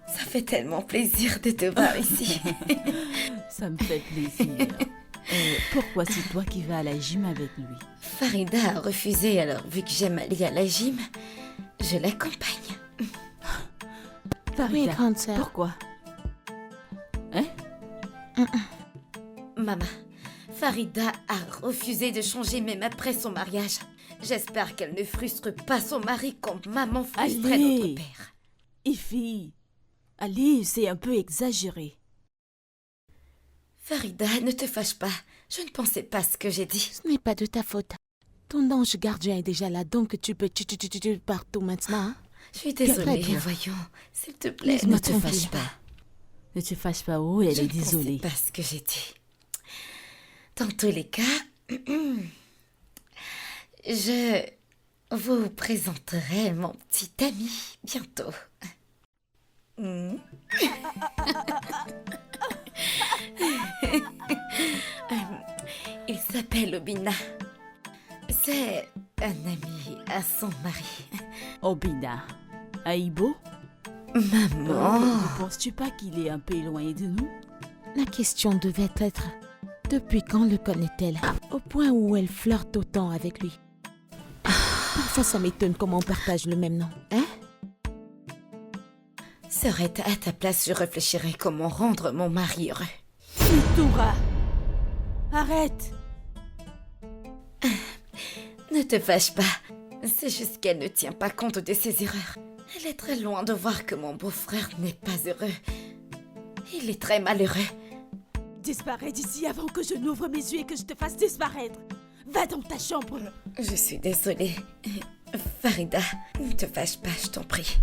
Ça fait tellement plaisir de te voir ici. Ça me fait plaisir. Pourquoi c'est toi qui vas à la gym avec lui? Farida a refusé, alors vu que j'aime aller à la gym, je l'accompagne. Farida, Oui, grande sœur. pourquoi? Hein? Maman, Farida a refusé de changer même après son mariage. J'espère qu'elle ne frustre pas son mari comme maman frustrait Allez. notre père. Ify, allez, c'est un peu exagéré. Farida, ne te fâche pas. Je ne pensais pas ce que j'ai dit. Ce n'est pas de ta faute. Ton ange gardien est déjà là, donc tu peux partout maintenant. Hein? Je suis Très désolée, bien. voyons. S'il te plaît, Laisse-moi ne te tranquille. fâche pas. Ne te fâche pas, oh, elle Je est ne pensais désolée. pas ce que j'ai dit. Dans tous les cas, je vous présenterai mon petit ami bientôt. Hmm. Il s'appelle Obina. C'est un ami à son mari. Obina. Aïbo, Maman, ne penses-tu pas qu'il est un peu éloigné de nous? La question devait être depuis quand le connaît-elle? Au point où elle flirte autant avec lui. Parfois, ça m'étonne comment on partage le même nom. Hein? serait à ta place, je réfléchirais comment rendre mon mari heureux. Mitoura, arrête! Ne te fâche pas. C'est juste qu'elle ne tient pas compte de ses erreurs. Elle est très loin de voir que mon beau-frère n'est pas heureux. Il est très malheureux. Disparais d'ici avant que je n'ouvre mes yeux et que je te fasse disparaître. Va dans ta chambre. Je suis désolée. Farida, ne te fâche pas, je t'en prie.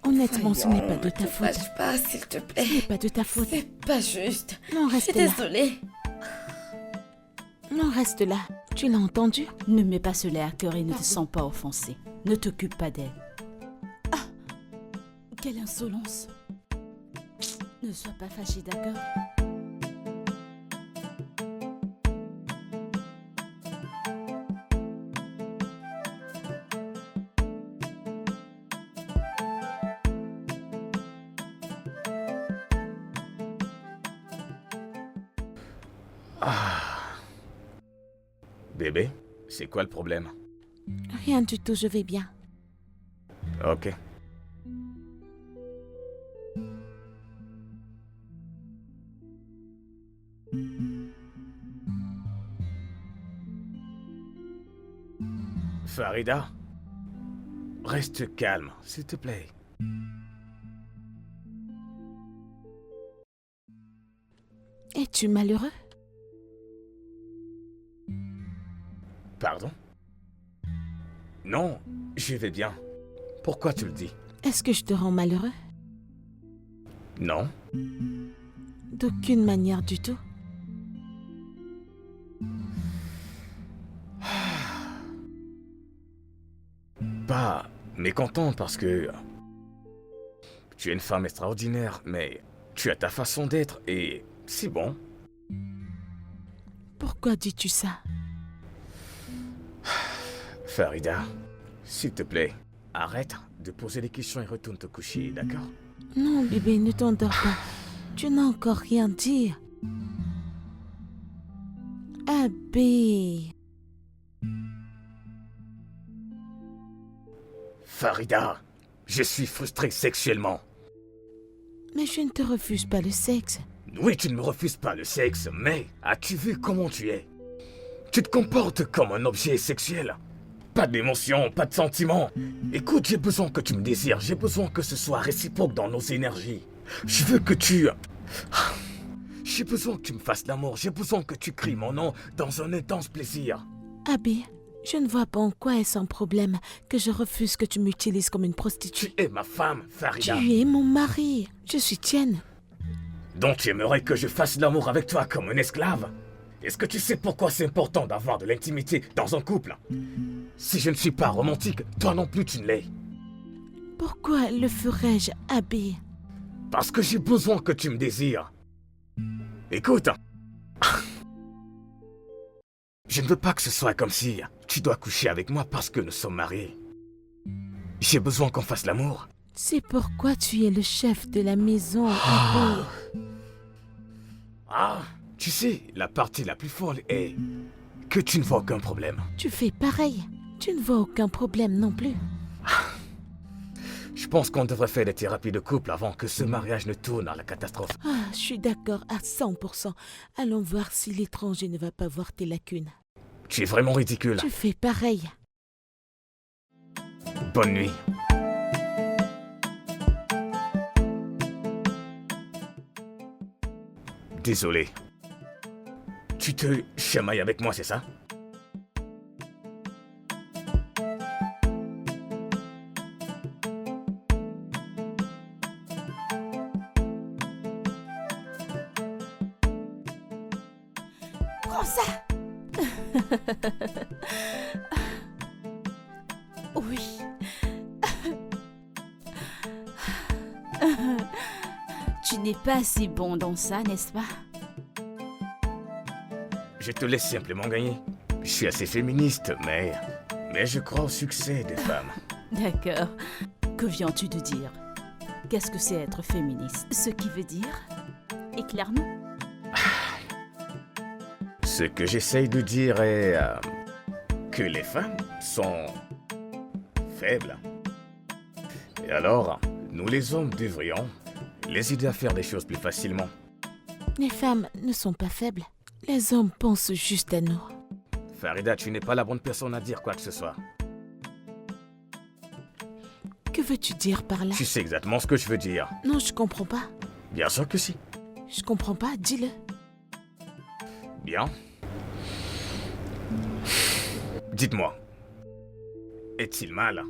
Honnêtement, ce n'est pas Voyons, de ta Ne te faute. fâche pas, s'il te plaît. Ce n'est pas de ta faute. C'est pas juste. Non, Je suis reste là. désolée. Non, reste là. Tu l'as entendu? Ne mets pas cela à cœur et ne te Pardon. sens pas offensé. Ne t'occupe pas d'elle. Ah! Quelle insolence! Ne sois pas fâché, d'accord? Bébé, c'est quoi le problème? Rien du tout, je vais bien. Ok. Farida, reste calme, s'il te plaît. Es-tu malheureux? Pardon? Non, je vais bien. Pourquoi tu le dis? Est-ce que je te rends malheureux? Non. D'aucune manière du tout. Pas mécontent parce que tu es une femme extraordinaire, mais tu as ta façon d'être et c'est bon. Pourquoi dis-tu ça? Farida, s'il te plaît, arrête de poser des questions et retourne te coucher, d'accord? Non, bébé, ne t'endors pas. Tu n'as encore rien dit. Abby. Farida, je suis frustré sexuellement. Mais je ne te refuse pas le sexe. Oui, tu ne me refuses pas le sexe, mais as-tu vu comment tu es? Tu te comportes comme un objet sexuel. Pas d'émotion, pas de sentiments. Écoute, j'ai besoin que tu me désires, j'ai besoin que ce soit réciproque dans nos énergies. Je veux que tu... J'ai besoin que tu me fasses l'amour, j'ai besoin que tu cries mon nom dans un intense plaisir. Abby, je ne vois pas en quoi est-ce un problème que je refuse que tu m'utilises comme une Tu prostituée. es ma femme, Farida. Tu es mon mari. Je suis tienne. Donc tu aimerais que je fasse l'amour avec toi comme une esclave? Est-ce que tu sais pourquoi c'est important d'avoir de l'intimité dans un couple? Si je ne suis pas romantique, toi non plus tu ne l'es. Pourquoi le ferais-je, Abby? Parce que j'ai besoin que tu me désires. Écoute, Je ne veux pas que ce soit comme si tu dois coucher avec moi parce que nous sommes mariés. J'ai besoin qu'on fasse l'amour. C'est pourquoi tu es le chef de la maison. Ah, tu sais, la partie la plus folle est que tu ne vois aucun problème. Tu fais pareil. Tu ne vois aucun problème non plus. Je pense qu'on devrait faire des thérapies de couple avant que ce mariage ne tourne à la catastrophe. Ah, je suis d'accord à 100%. Allons voir si l'étranger ne va pas voir tes lacunes. Tu es vraiment ridicule. Tu fais pareil. Bonne nuit. Désolé. Tu te chamailles avec moi, c'est ça? Prends ça. Oui. Tu n'es pas si bon dans ça, n'est-ce pas? Je te laisse simplement gagner. Je suis assez féministe, mais je crois au succès des femmes. D'accord. Que viens-tu de dire? Qu'est-ce que c'est être féministe? Ce qui veut dire? Éclaire-nous. Ce que j'essaye de dire est que les femmes sont faibles. Et alors, nous les hommes devrions les aider à faire des choses plus facilement. Les femmes ne sont pas faibles. Les hommes pensent juste à nous. Farida, tu n'es pas la bonne personne à dire quoi que ce soit. Que veux-tu dire par là? Tu sais exactement ce que je veux dire. Non, je comprends pas. Bien sûr que si. Je comprends pas, dis-le. Bien. Dites-moi, est-il mal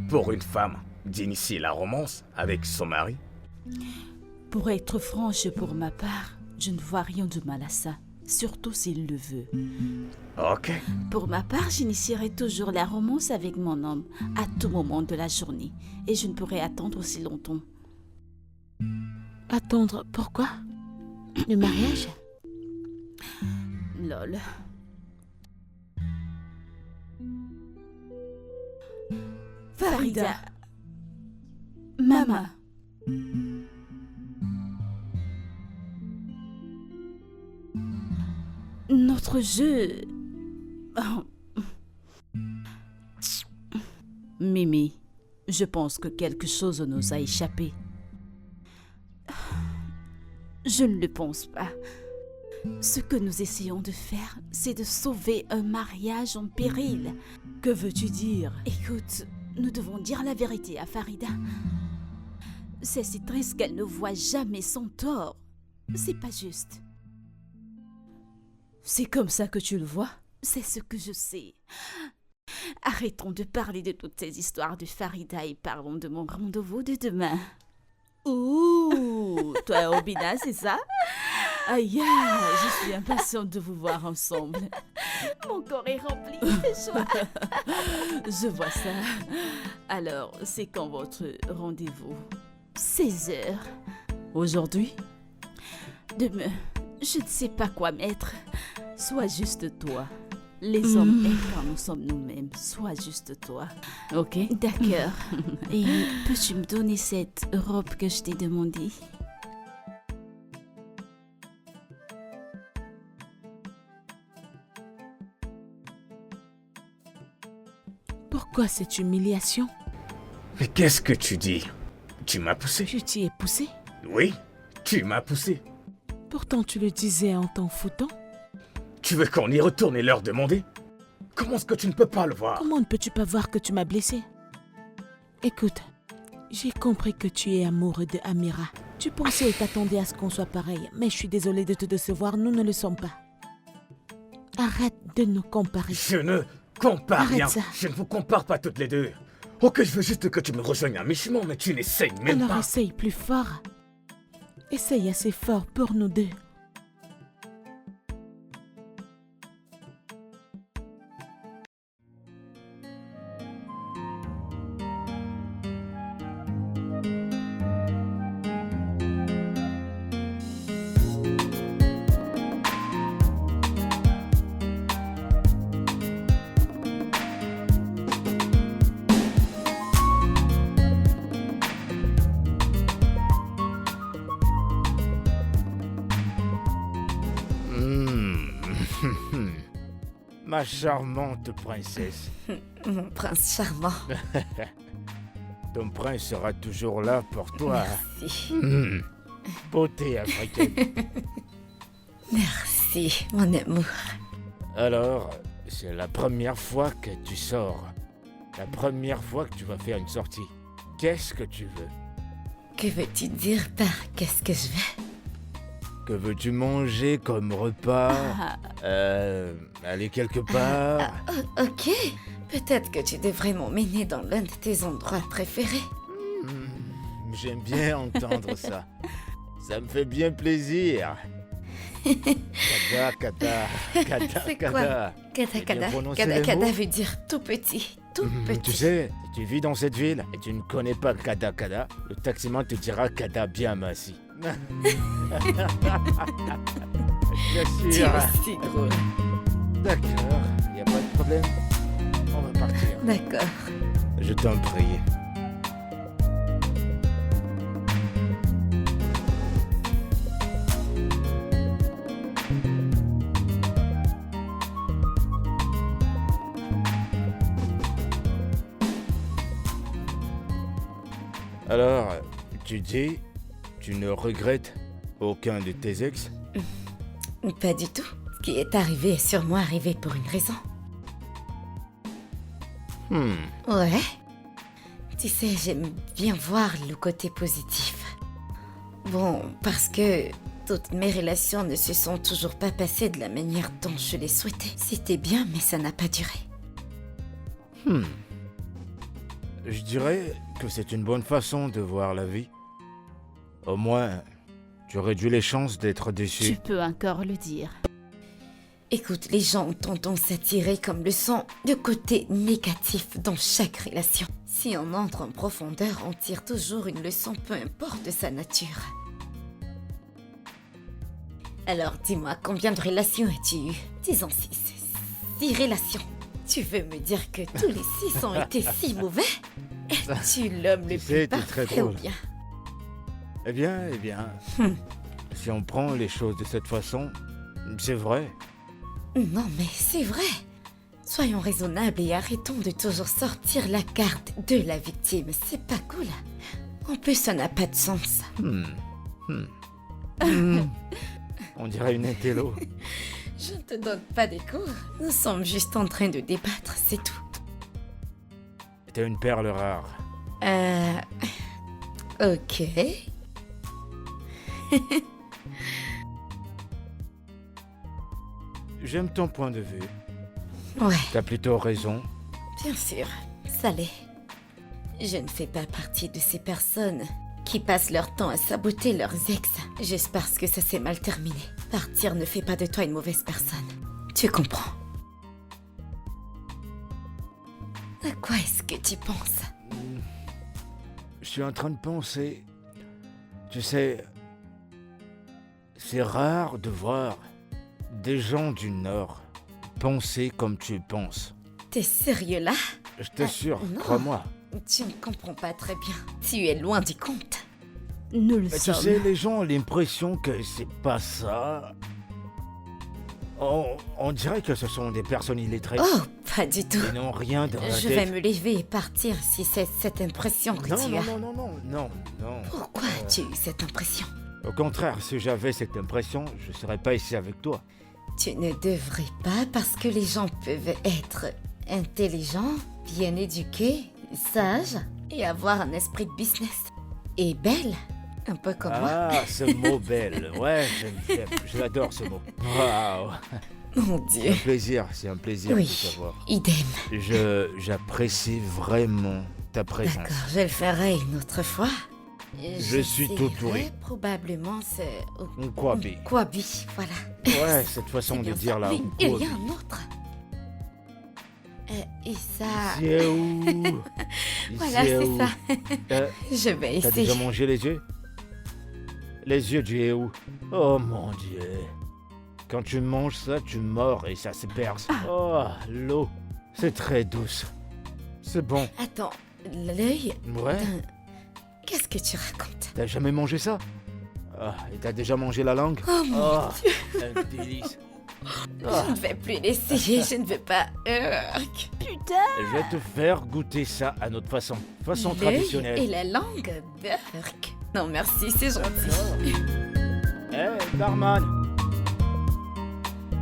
pour une femme d'initier la romance avec son mari? Pour être franche pour ma part, je ne vois rien de mal à ça, surtout s'il le veut. Ok. Pour ma part, j'initierai toujours la romance avec mon homme à tout moment de la journée et je ne pourrai attendre aussi longtemps. Attendre, pourquoi? Le mariage? Lol. Farida. Maman. Notre jeu... Oh. Mimi, je pense que quelque chose nous a échappé. Je ne le pense pas. Ce que nous essayons de faire, c'est de sauver un mariage en péril. Que veux-tu dire? Écoute, nous devons dire la vérité à Farida. C'est si triste qu'elle ne voit jamais son tort. C'est pas juste. C'est comme ça que tu le vois? C'est ce que je sais. Arrêtons de parler de toutes ces histoires de Farida et parlons de mon rendez-vous de demain. Ouh, toi et Obina, c'est ça? Aïe, je suis impatiente de vous voir ensemble. Mon corps est rempli de joie. Je vois ça. Alors, c'est quand votre rendez-vous? 16 heures. Aujourd'hui? Demain, je ne sais pas quoi mettre. Sois juste toi. Les hommes aiment quand nous sommes nous-mêmes. Sois juste toi. Ok? D'accord. Et peux-tu me donner cette robe que je t'ai demandée? Pourquoi cette humiliation? Mais qu'est-ce que tu dis? Tu m'as poussé? Je t'y ai poussé. Oui, tu m'as poussé. Pourtant, tu le disais en t'en foutant. Tu veux qu'on y retourne et leur demander? Comment est-ce que tu ne peux pas le voir? Comment ne peux-tu pas voir que tu m'as blessé? Écoute, j'ai compris que tu es amoureux de Amira. Tu pensais et t'attendais à ce qu'on soit pareil, mais je suis désolée de te décevoir, nous ne le sommes pas. Arrête de nous comparer. Je ne compare Arrête rien. ça. Je ne vous compare pas toutes les deux. Ok, je veux juste que tu me rejoignes à mi-chemin, mais tu n'essayes même Alors pas. essaye plus fort. Essaye assez fort pour nous deux. Ma charmante princesse. Mon prince charmant. Ton prince sera toujours là pour toi. Merci. Beauté africaine. Merci, mon amour. Alors, c'est la première fois que tu sors. La première fois que tu vas faire une sortie. Qu'est-ce que tu veux? Que veux-tu dire par qu'est-ce que je veux? Que veux-tu manger comme repas? Aller quelque part? Ok. Peut-être que tu devrais m'emmener dans l'un de tes endroits préférés. J'aime bien entendre ça. Ça me fait bien plaisir. Kada. C'est quoi? Kada kada. Kada kada veut dire tout petit. Tout petit. Tu sais, si tu vis dans cette ville et tu ne connais pas Kada, le taximan te dira Kada bien massi. Bien Tu sûr. es si drôle. D'accord, y a pas de problème. On va partir. D'accord. Je t'en prie. Alors, tu dis, tu ne regrettes aucun de tes ex? Pas du tout. Ce qui est arrivé est sûrement arrivé pour une raison. Ouais. Tu sais, j'aime bien voir le côté positif. Bon, parce que toutes mes relations ne se sont toujours pas passées de la manière dont je les souhaitais. C'était bien, mais ça n'a pas duré. Je dirais que c'est une bonne façon de voir la vie. Au moins, tu réduis les chances d'être Tu déçu. peux encore le dire. Écoute, les gens ont tendance à tirer comme leçon le côté négatif dans chaque relation. Si on entre en profondeur, on tire toujours une leçon, peu importe sa nature. Alors, dis-moi, combien de relations as-tu eu? Disons 6. 6 relations. Tu veux me dire que tous les 6 ont été si mauvais? Es-tu l'homme le Tu sais, plus t'es très parfait ou drôle. bien? Eh bien, si on prend les choses de cette façon, c'est vrai. Non, mais c'est vrai. Soyons raisonnables et arrêtons de toujours sortir la carte de la victime. C'est pas cool. En plus, ça n'a pas de sens. On dirait une intello. Je ne te donne pas des cours. Nous sommes juste en train de débattre, c'est tout. T'es une perle rare. Ok. J'aime ton point de vue. Ouais, T'as plutôt raison. bien sûr. Ça l'est. Je ne fais pas partie de ces personnes qui passent leur temps à saboter leurs ex juste parce que ça s'est mal terminé. Partir ne fait pas de toi une mauvaise personne. Tu comprends? À quoi est-ce que tu penses? Je suis en train de penser. Tu sais, c'est rare de voir des gens du Nord penser comme tu penses. T'es sérieux là? Je t'assure, non. crois-moi. Tu ne comprends pas très bien. Tu es loin du compte. Nous le Mais tu sommes. sais, les gens ont l'impression que c'est pas ça. On dirait que ce sont des personnes illettrées. Oh, pas du tout. Ils n'ont rien dans la Je vais tête. me lever et partir si c'est cette impression que Non, tu non, as. non. Pourquoi as-tu eu cette impression? Au contraire, si j'avais cette impression, je serais pas ici avec toi. Tu ne devrais pas parce que les gens peuvent être intelligents, bien éduqués, sages et avoir un esprit de business. Et belle, un peu comme moi. Ah, ce mot belle. Ouais, je l'adore ce mot. Waouh. Mon C'est Dieu. un plaisir, c'est un plaisir Oui. de savoir. Idem. J'apprécie vraiment ta présence. D'accord, je le ferai une autre fois. Je suis tout J'essaierai oui. Probablement c'est... Nkwabi. Nkwabi, voilà. Ouais, cette façon C'est de bien dire ça. là. Oui, il y a un autre. Et ça... C'est où? Voilà, c'est ça. Euh, Je vais T'as déjà essayer. mangé les yeux? Les yeux du héou. Oh mon Dieu. Quand tu manges ça, tu mords et ça se perce. Oh, l'eau. C'est très douce. C'est bon. Attends, l'œil Ouais. d'un... Qu'est-ce que tu racontes? T'as jamais mangé ça? Ah, et t'as déjà mangé la langue? Oh mon Oh, un délice. Je ne vais plus l'essayer, je ne veux pas. Putain. Je vais te faire goûter ça à notre façon. Façon L'œil traditionnelle. et la langue, Burk. Non merci, c'est gentil. Eh, barman.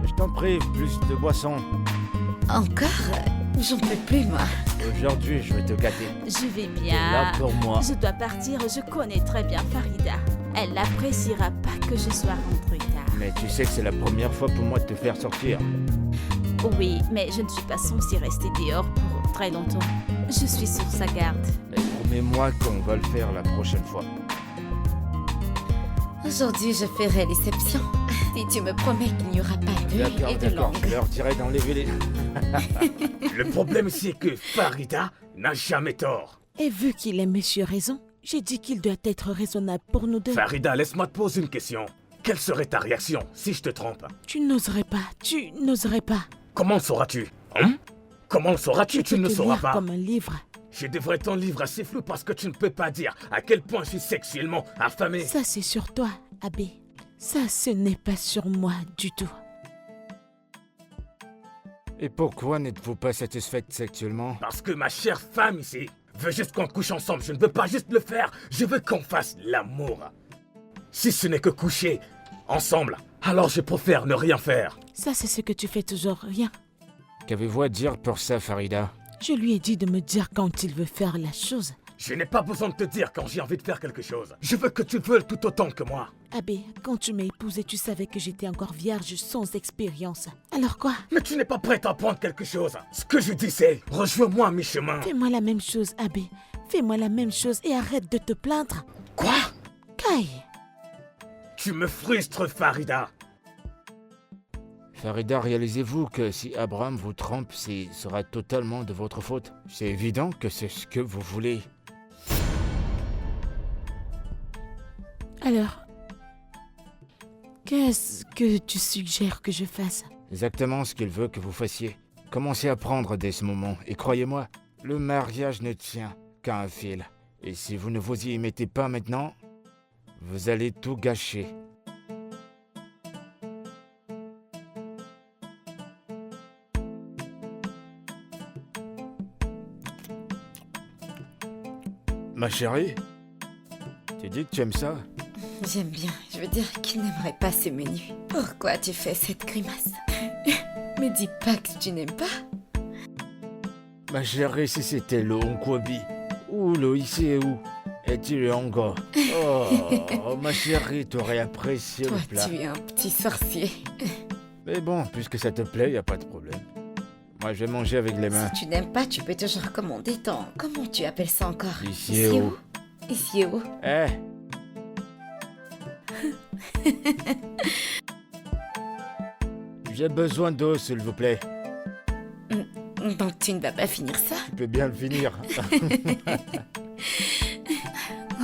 Je t'en prie, plus de boissons. Encore J'en peux plus, moi. Aujourd'hui, je vais te gâter. Je vais T'es bien. là pour moi. Je dois partir, je connais très bien Farida. Elle n'appréciera pas que je sois rentrée tard. Mais tu sais que c'est la première fois pour moi de te faire sortir. Oui, mais je ne suis pas censée rester dehors pour très longtemps. Je suis sur sa garde. Mais promets-moi qu'on va le faire la prochaine fois. Aujourd'hui, je ferai l'exception. Si tu me promets qu'il n'y aura pas d'œil D'accord, et de d'accord. langue. Je leur dirai d'enlever les... Le problème c'est que Farida n'a jamais tort. Et vu qu'il est monsieur raison, j'ai dit qu'il doit être raisonnable pour nous deux. Farida, laisse-moi te poser une question. Quelle serait ta réaction si je te trompe? Tu n'oserais pas. Comment le sauras-tu? Hein? Comment le sauras-tu? Tu peux ne le te sauras lire pas. comme un livre. Je devrais ton livre assez flou parce que tu ne peux pas dire à quel point je suis sexuellement affamé. Ça, c'est sur toi, Abbé. Ça, ce n'est pas sur moi du tout. Et pourquoi n'êtes-vous pas satisfaite sexuellement? Parce que ma chère femme ici veut juste qu'on couche ensemble. Je ne veux pas juste le faire. Je veux qu'on fasse l'amour. Si ce n'est que coucher ensemble, alors je préfère ne rien faire. Ça, c'est ce que tu fais toujours, rien. Qu'avez-vous à dire pour ça, Farida? Je lui ai dit de me dire quand il veut faire la chose. Je n'ai pas besoin de te dire quand j'ai envie de faire quelque chose. Je veux que tu veuilles tout autant que moi. Abbé, quand tu m'as épousé, tu savais que j'étais encore vierge sans expérience. Alors quoi? Mais tu n'es pas prête à apprendre quelque chose. Ce que je dis c'est, rejoins-moi à mi-chemin. Fais-moi la même chose, Abbé. Fais-moi la même chose et arrête de te plaindre. Quoi? Kai, Tu me frustres, Farida. Farida, réalisez-vous que si Abraham vous trompe, ce sera totalement de votre faute. C'est évident que c'est ce que vous voulez. alors, qu'est-ce que tu suggères que je fasse? Exactement ce qu'il veut que vous fassiez. Commencez à prendre dès ce moment, et croyez-moi, le mariage ne tient qu'à un fil. Et si vous ne vous y mettez pas maintenant, vous allez tout gâcher. Ma chérie, tu dis que tu aimes ça? J'aime bien. Je veux dire qu'il n'aimerait pas ce menu. Pourquoi tu fais cette grimace? Me dis pas que tu n'aimes pas. Ma chérie, si c'était le Onkwabi, ou le Iséou, et-il le Ongo. Oh, ma chérie, t'aurais apprécié Toi, le plat. tu es un petit sorcier. Mais bon, puisque ça te plaît, y a pas de problème. Moi, je vais manger avec les mains. Si tu n'aimes pas, tu peux toujours commander ton... Comment tu appelles ça encore? Iséou. Iséou. Eh, j'ai besoin d'eau, s'il vous plaît. Donc tu ne vas pas finir ça? Tu peux bien le finir.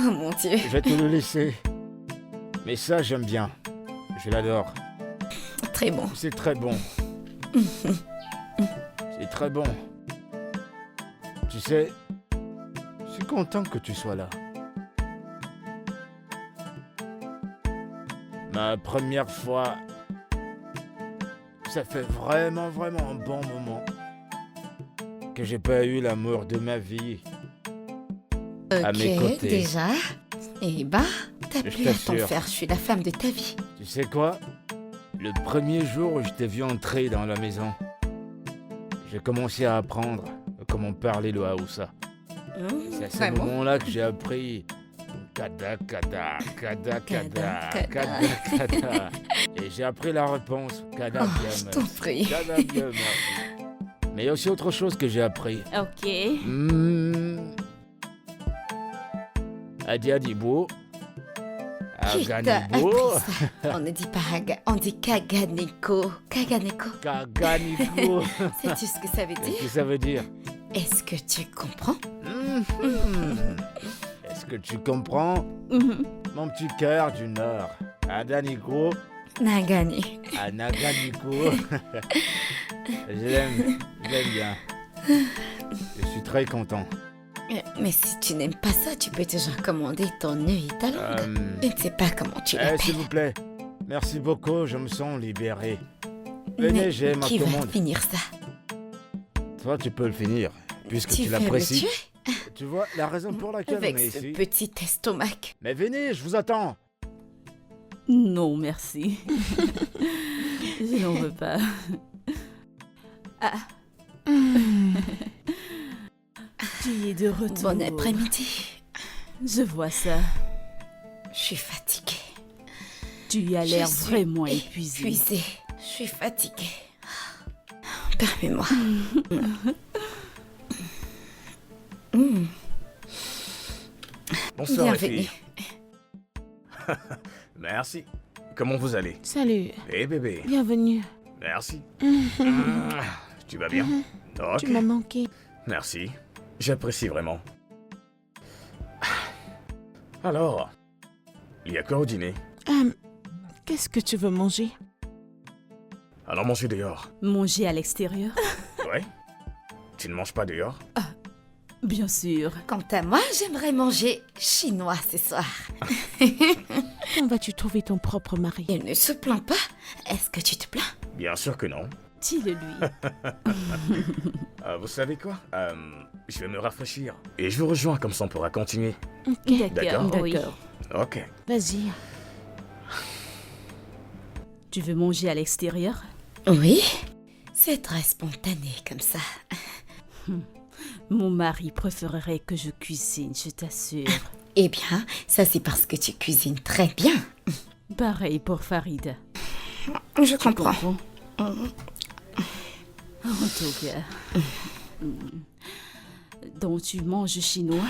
Oh mon Dieu. Je vais te le laisser. Mais ça, j'aime bien. Je l'adore. Très bon. C'est très bon. C'est très bon. Tu sais, je suis content que tu sois là. Ma première fois, ça fait vraiment un bon moment que j'ai pas eu l'amour de ma vie. À mes côtés. Déjà. Eh ben, t'as Je plus à t'en t'assure. faire, je suis la femme de ta vie. Tu sais quoi? Le premier jour où je t'ai vu entrer dans la maison, j'ai commencé à apprendre comment parler le Haoussa. C'est à ce Vraiment? moment-là que j'ai appris kada kada, kada kada, Kada, kada kada. Et j'ai appris la réponse kada Oh, bien je t'en merci. prie. Kada bien merci. Mais il y a aussi autre chose que j'ai appris. Ok. Adi Adibo. Qui t'a Aganibo. appris ça? On ne dit pas on dit Kaganeko. Kaganeko. Kaganiko. Sais-tu ce que ça veut Qu'est-ce dire? que ça veut dire? Est-ce que tu comprends? Est-ce que tu comprends? Mhm. Mon petit cœur du Nord. Adaniko. Nagani. À Naganiko. je l'aime bien. Je suis très content. Mais si tu n'aimes pas ça, tu peux toujours commander ton œil et ta langue. Je ne sais pas comment tu l'appelles. S'il vous plaît. Merci beaucoup, je me sens libéré. Venez, Mais j'ai ma qui va commande. finir ça? Toi, tu peux le finir, puisque tu veux me l'apprécies. tuer Tu vois, la raison pour laquelle avec on est ce ici. petit estomac. Mais venez, je vous attends. Non, merci. Je n'en veux pas. Ah. Tu es de retour. Bon après-midi. Je vois ça. Je suis fatiguée. Tu as Je l'air suis vraiment épuisé. Épuisée. Je suis fatiguée. Permets-moi. Bonsoir les Bienvenue. filles. Merci. Comment vous allez? Salut, Eh bébé, bienvenue. merci. Tu vas bien? Ok. Tu m'as manqué. Merci. J'apprécie vraiment. Alors, il y a quoi au dîner? Qu'est-ce que tu veux manger? Allons manger dehors. Manger à l'extérieur? Ouais? Tu ne manges pas dehors? Bien sûr. Quant à moi, j'aimerais manger chinois ce soir. Quand vas-tu trouver ton propre mari? Il ne se plaint pas. Est-ce que tu te plains? Bien sûr que non. Dis-le lui. Vous savez quoi? Je vais me rafraîchir. Et je vous rejoins, comme ça on pourra continuer. Ok, D'accord. Oui. Ok. vas-y. Tu veux manger à l'extérieur? Oui. C'est très spontané comme ça. Mon mari préférerait que je cuisine, je t'assure. Eh bien, ça c'est parce que tu cuisines très bien. Pareil pour Farida. Je Tu comprends? En tout cas. Donc tu manges chinois?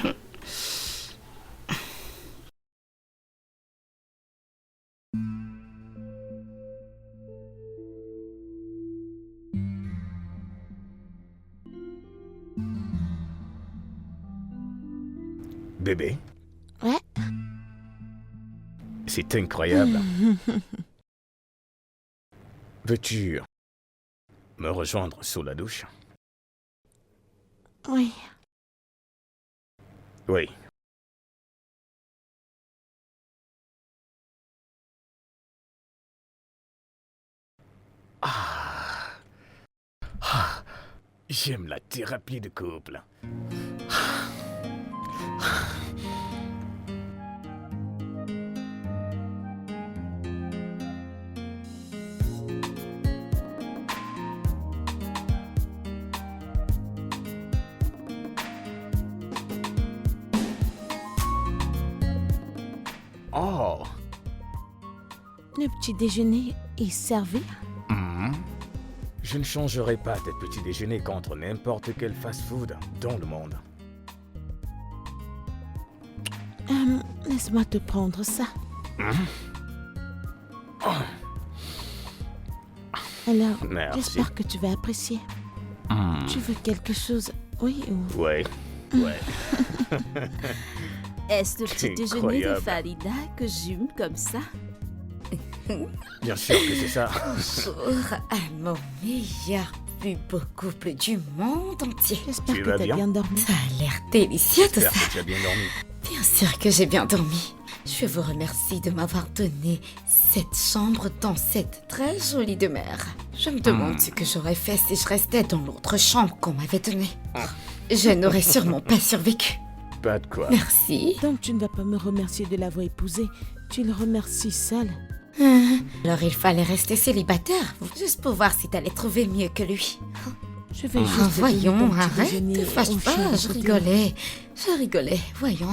Bébé, Ouais. c'est incroyable. Veux-tu me rejoindre sous la douche? Oui. Oui. J'aime la thérapie de couple. Oh. Le petit déjeuner est servi? Mhm. Je ne changerai pas tes petits déjeuners contre n'importe quel fast-food dans le monde. Laisse-moi te prendre ça. Alors, Merci. j'espère que tu vas apprécier. Mhm. Tu veux quelque chose? Oui ou... Ouais. Ouais. Est-ce le petit déjeuner de Incroyable. Farida que j'aime comme ça? Bien sûr que c'est ça. Bonjour à mon meilleur plus beau couple du monde entier. J'espère Tu que vas t'as bien bien dormi. Ça a l'air délicieux tout J'espère ça. que tu as bien dormi. Bien sûr que j'ai bien dormi. Je vous remercie de m'avoir donné cette chambre dans cette très jolie demeure. Je me demande ce que j'aurais fait si je restais dans l'autre chambre qu'on m'avait donnée. Je n'aurais sûrement pas survécu. Pas de quoi. Merci. Donc tu ne vas pas me remercier de l'avoir épousé. Tu le remercies seul. Alors il fallait rester célibataire, juste pour voir si t'allais trouver mieux que lui. Je vais juste te donner Voyons, ton petit arrête, déjeuner te fâche au pas, chien je à côté. rigolais. Je rigolais, voyons.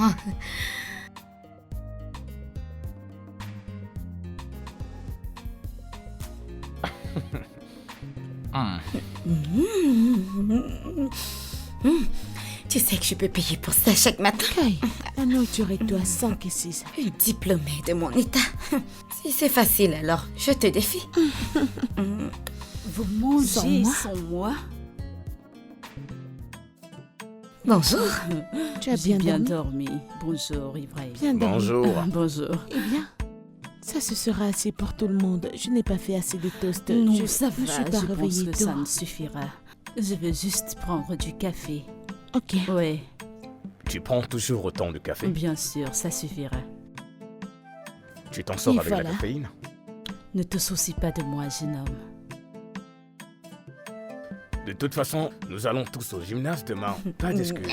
Tu sais que je peux payer pour ça chaque matin. Kay, la nourriture est à 5 et 6. Une diplômée de mon état. Si c'est facile, alors je te défie. Vous mangez Sans moi? sans moi? Bonjour. Tu as J'ai bien bien dormi? dormi. Bonjour, Ibrahim. Bien dormi. Bonjour. Bonjour. Eh bien, ça ce sera assez pour tout le monde. Je n'ai pas fait assez de toast. Non, je ça ne va, suis pas je pense réveillée que tôt. ça me suffira. Je veux juste prendre du café. Ok. Ouais, Tu prends toujours autant de café. bien sûr, ça suffira. Tu t'en sors Et avec voilà. la caféine. Ne te soucie pas de moi, jeune homme. De toute façon, nous allons tous au gymnase demain. Pas d'excuses.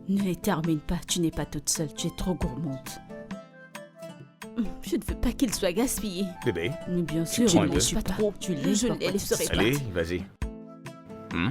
Ne les termine pas, tu n'es pas toute seule, tu es trop gourmande. Je ne veux pas qu'ils soient gaspillés. Bébé, Mais bien sûr, prends je un ne peu. suis pas trop, je les laisserai pas. allez, vas-y. Hmm?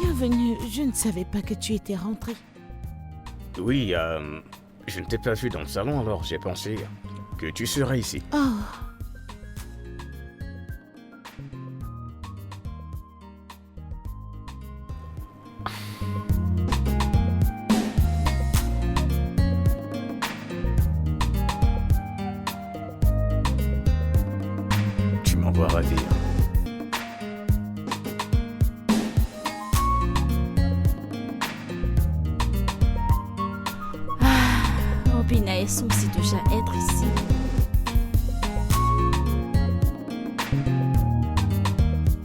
Bienvenue, je ne savais pas que tu étais rentré. Oui, je ne t'ai pas vu dans le salon, alors j'ai pensé que tu serais ici. Oh, Tu m'envoies ravir. Obina est censé déjà être ici.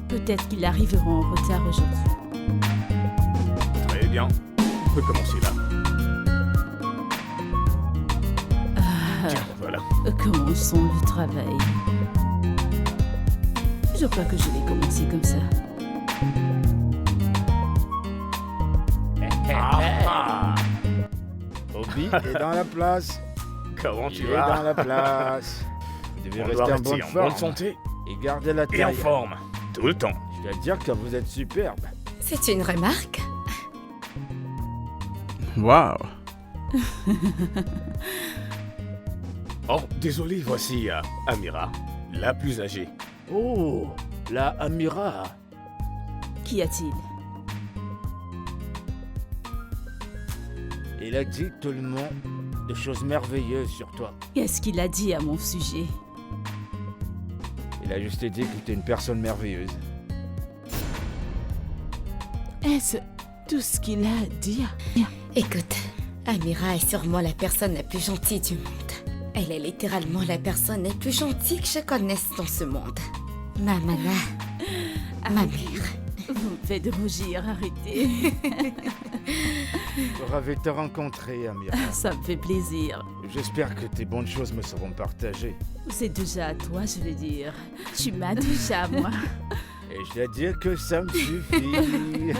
Peut-être qu'ils arriveront en retard aujourd'hui. Très bien. On peut commencer là. Tiens, voilà. Commençons le travail. Je crois que je vais commencer comme ça. Obi est dans la place. Comment Il tu est vas dans la place. Vous devez On doit rester en rester bonne en forme bonne santé et garder la et en taille. forme. Tout le temps. Je dois dire que vous êtes superbe. C'est une remarque. Waouh. Oh, désolé, voici Amira, la plus âgée. Oh, la Amira. Qu'y a-t-il? Il a dit tellement de choses merveilleuses sur toi. Qu'est-ce qu'il a dit à mon sujet? Il a juste dit que tu es une personne merveilleuse. est-ce tout ce qu'il a à dire? Écoute, Amira est sûrement la personne la plus gentille du monde. Elle est littéralement la personne la plus gentille que je connaisse dans ce monde. Mamana, ma mère. Vous me faites rougir, arrêtez. Ravi de te rencontrer, Amira. Ça me fait plaisir. J'espère que tes bonnes choses me seront partagées. C'est déjà à toi, je veux dire. Tu m'as déjà à moi. Et je dois dire que ça me suffit.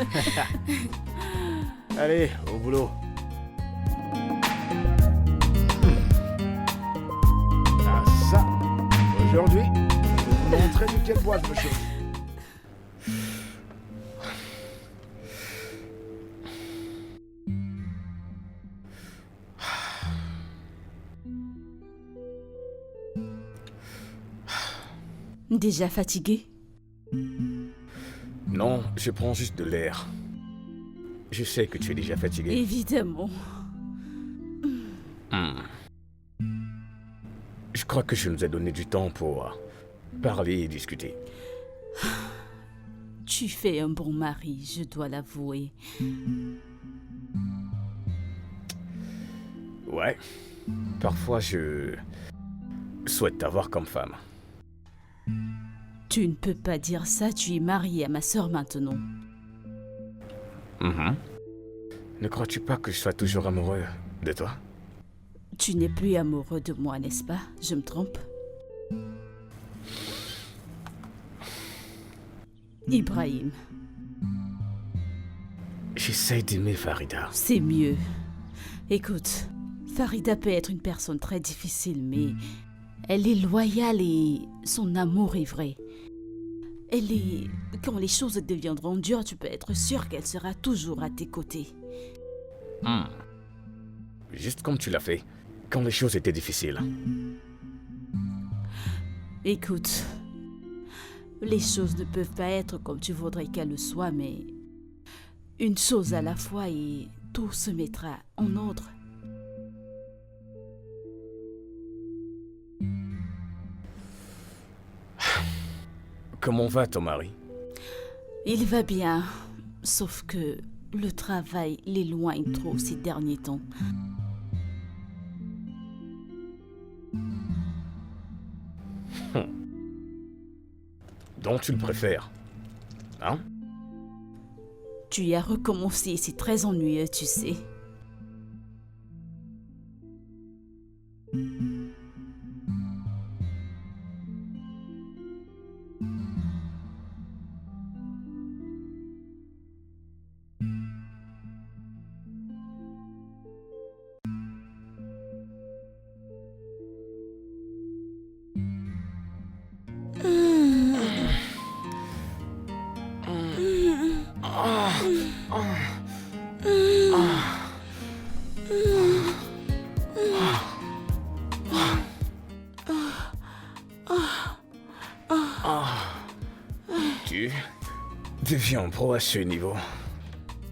Allez, au boulot. Ah ça, aujourd'hui, je vais vous montrer de quel bois je me chauffe. Déjà fatigué? Non, je prends juste de l'air. Je sais que tu es déjà fatigué. Évidemment. Je crois que je nous ai donné du temps pour parler et discuter. Tu fais un bon mari, je dois l'avouer. Ouais. Parfois, je souhaite t'avoir comme femme. Tu ne peux pas dire ça, tu es marié à ma sœur maintenant. Ne crois-tu pas que je sois toujours amoureux de toi? Tu n'es plus amoureux de moi, n'est-ce pas? Je me trompe? Ibrahim, J'essaie d'aimer Farida. c'est mieux. Écoute, Farida peut être une personne très difficile, mais elle est loyale et son amour est vrai. Elle est... Quand les choses deviendront dures, tu peux être sûr qu'elle sera toujours à tes côtés. Juste comme tu l'as fait, quand les choses étaient difficiles. Écoute, les choses ne peuvent pas être comme tu voudrais qu'elles le soient, mais une chose à la fois et tout se mettra en ordre. Comment va ton mari? Il va bien, sauf que le travail l'éloigne trop ces derniers temps. Donc tu le préfères? Hein? Tu y as recommencé, c'est très ennuyeux, tu sais. Tu deviens pro à ce niveau.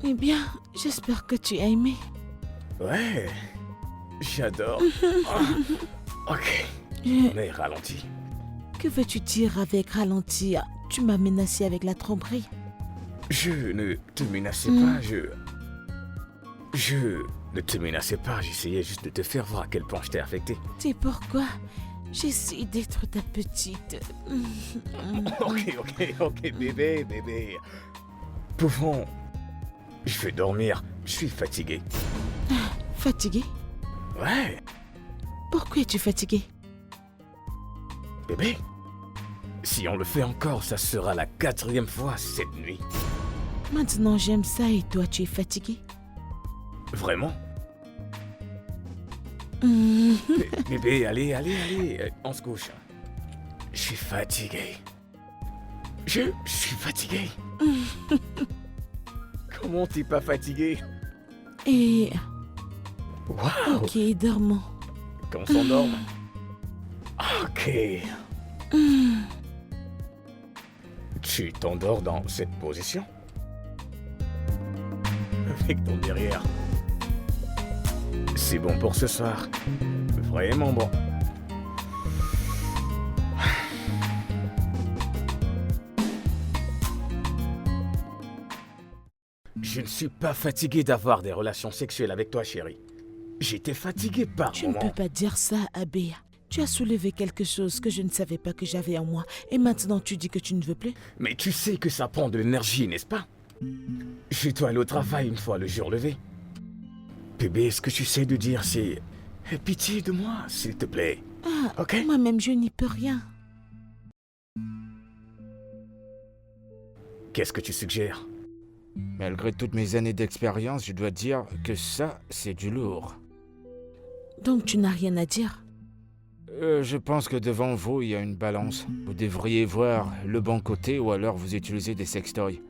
Eh bien, j'espère que tu as aimé. Ouais, j'adore. Ok, Je- mais ralentis. Que veux-tu dire avec ralentir? Tu m'as menacé avec la tromperie. Je ne te menaçais pas, Je ne te menaçais pas, j'essayais juste de te faire voir à quel point je t'ai affecté. C'est pourquoi j'essaie d'être ta petite. Ok, bébé. Pouvons... Je vais dormir, je suis fatigué. Fatigué? Ouais, Pourquoi es-tu fatigué? bébé. Si on le fait encore, ça sera la 4e fois cette nuit. Maintenant j'aime ça et toi tu es fatigué? Vraiment? Hmm. Bébé, allez, on se couche. Je suis fatigué. Je suis fatigué. Comment t'es pas fatigué? Et... Waouh! Ok, dormons. Qu'on s'endorme. Ok. Tu t'endors dans cette position? Avec ton derrière. C'est bon pour ce soir. Vraiment bon. Je ne suis pas fatigué d'avoir des relations sexuelles avec toi, chérie. J'étais fatigué par Tu ne moments. peux pas dire ça, Abéa. Tu as soulevé quelque chose que je ne savais pas que j'avais en moi. Et maintenant tu dis que tu ne veux plus? Mais tu sais que ça prend de l'énergie, n'est-ce pas? Je dois aller au travail une fois le jour levé. Bébé, ce que tu sais de dire, c'est... Aie pitié de moi, s'il te plaît. Ah, Ok? moi-même je n'y peux rien. Qu'est-ce que tu suggères? Malgré toutes mes années d'expérience, je dois dire que ça, c'est du lourd. Donc tu n'as rien à dire? Je pense que devant vous, il y a une balance. Vous devriez voir le bon côté ou alors vous utilisez des sextoys.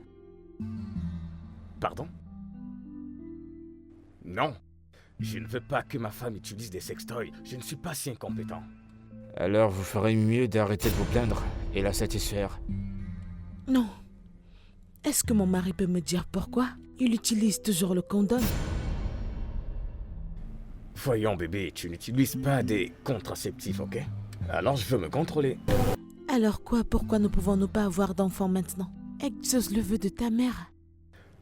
Pardon? Non. Je ne veux pas que ma femme utilise des sextoys. Je ne suis pas si incompétent. Alors vous ferez mieux d'arrêter de vous plaindre et la satisfaire. Non. Est-ce que mon mari peut me dire pourquoi? Il utilise toujours le condom. Voyons, bébé, tu n'utilises pas des contraceptifs, ok? Alors je veux me contrôler. Alors quoi? Pourquoi ne pouvons-nous pas avoir d'enfants maintenant? Exauce le vœu de ta mère.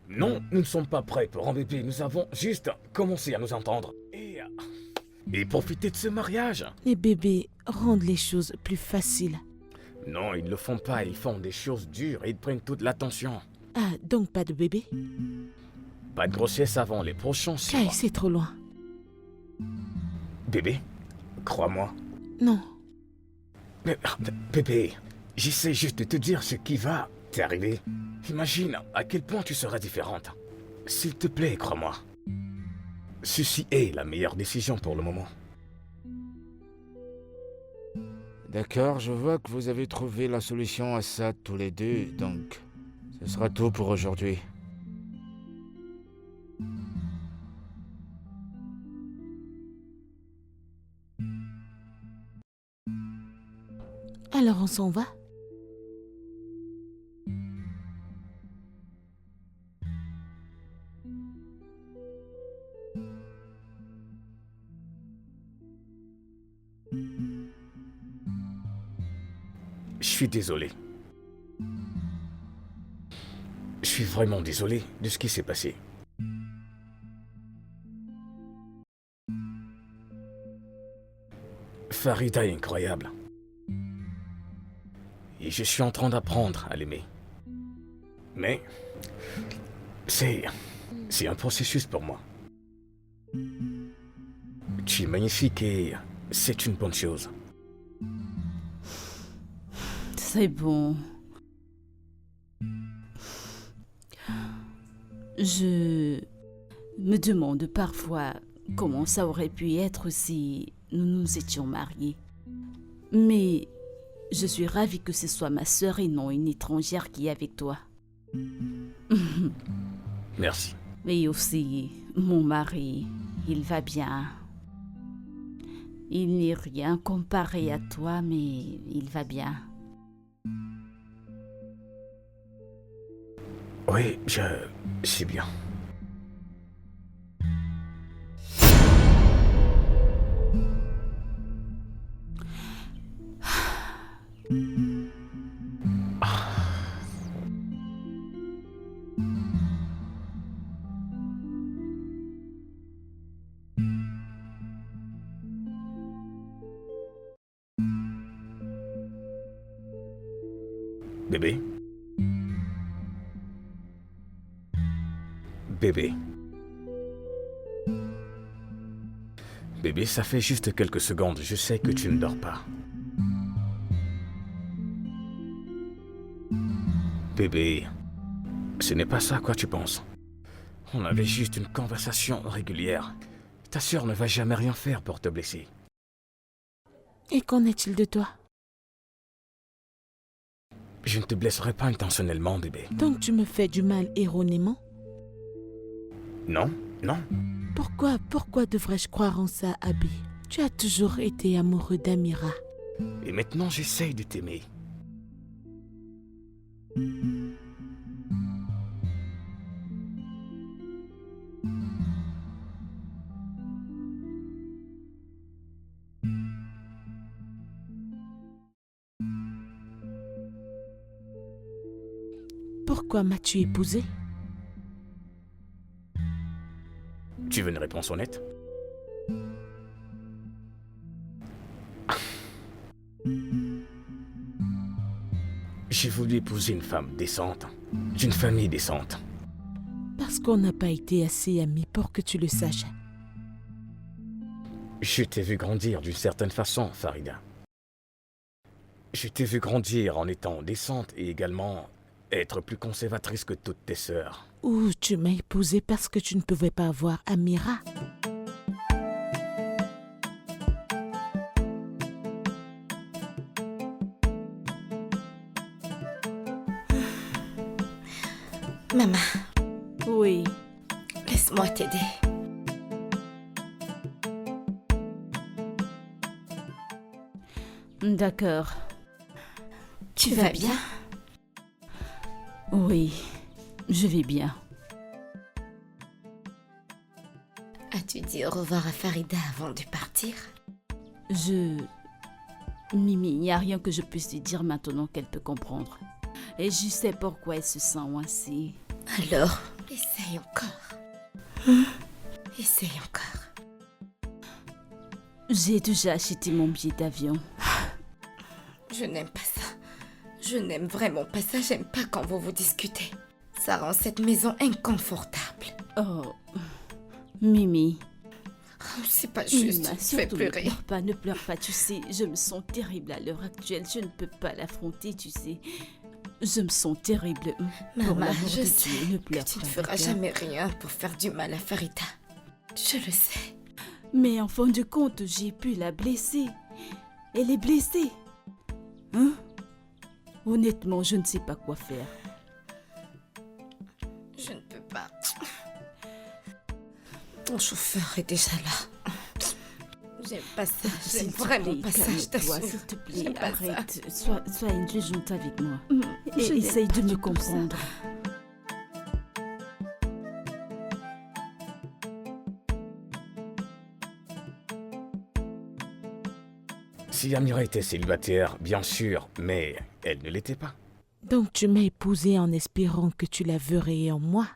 Non, nous ne sommes pas prêts pour un bébé. Nous avons juste commencé à nous entendre. Et profiter de ce mariage. Les bébés rendent les choses plus faciles. Non, ils ne le font pas. Ils font des choses dures et ils prennent toute l'attention. Ah, donc pas de bébé? Pas de grossesse avant les prochains 6 Kai, mois. c'est trop loin. Bébé, crois-moi. Non. Mais, bébé, j'essaie juste de te dire ce qui va. T'es arrivé. Imagine à quel point tu seras différente. S'il te plaît, crois-moi. Ceci est la meilleure décision pour le moment. D'accord, je vois que vous avez trouvé la solution à ça tous les deux, donc ce sera tout pour aujourd'hui. Alors on s'en va? Je suis désolé. Je suis vraiment désolé de ce qui s'est passé. Farida est incroyable. Et je suis en train d'apprendre à l'aimer. Mais c'est un processus pour moi. Tu es magnifique et c'est une bonne chose. C'est bon. Je me demande parfois comment ça aurait pu être si nous nous étions mariés. Mais je suis ravie que ce soit ma sœur et non une étrangère qui est avec toi. Merci. Et aussi, mon mari, il va bien. Il n'est rien comparé à toi, mais il va bien. Oui, je sais bien. Bébé? Bébé. Bébé, ça fait juste quelques secondes. Je sais que tu ne dors pas. Bébé, ce n'est pas ça à quoi tu penses. On avait juste une conversation régulière. Ta sœur ne va jamais rien faire pour te blesser. Et qu'en est-il de toi? Je ne te blesserai pas intentionnellement, bébé. Donc tu me fais du mal erronément? Non, non. Pourquoi devrais-je croire en ça, Abby? Tu as toujours été amoureux d'Amira. Et maintenant, j'essaye de t'aimer. Pourquoi m'as-tu épousé? Tu veux une réponse honnête? J'ai voulu épouser une femme décente, d'une famille décente. Parce qu'on n'a pas été assez amis pour que tu le saches. Je t'ai vu grandir d'une certaine façon, Farida. Je t'ai vu grandir en étant décente et également être plus conservatrice que toutes tes sœurs. Ou tu m'as épousé parce que tu ne pouvais pas avoir Amira. Maman, Oui, laisse-moi t'aider. d'accord. Tu vas bien? Oui, je vais bien. As-tu dit au revoir à Farida avant de partir? Mimi, il n'y a rien que je puisse lui dire maintenant qu'elle peut comprendre. Et je sais pourquoi elle se sent ainsi. Alors, essaye encore. Essaye encore. J'ai déjà acheté mon billet d'avion. Je n'aime pas ça. Je n'aime vraiment pas ça. J'aime pas quand vous vous discutez. Ça rend cette maison inconfortable. Oh, Mimi. Oh, c'est pas Mimi, juste. Fais surtout pleurer. ne pleure pas, tu sais. Je me sens terrible à l'heure actuelle. Je ne peux pas l'affronter, tu sais. Je me sens terrible. Pour Maman, l'amour je de sais Dieu, ne pleure que tu ne pas, feras d'accord? jamais rien pour faire du mal à Farida. Je le sais. Mais en fin de compte, j'ai pu la blesser. Elle est blessée. Hein? Honnêtement, je ne sais pas quoi faire. Je ne peux pas. Ton chauffeur est déjà là. J'aime pas ça. J'aime S'il te vraiment plaît, pas ça, je calme-toi, t'assure. s'il te plaît, J'aime pas ça. arrête. Sois indulgente avec moi. Je Et n'aime essaye pas de me du tout ça. comprendre. Si Amira était célibataire, bien sûr, mais elle ne l'était pas. Donc tu m'as épousée en espérant que tu la verrais en moi.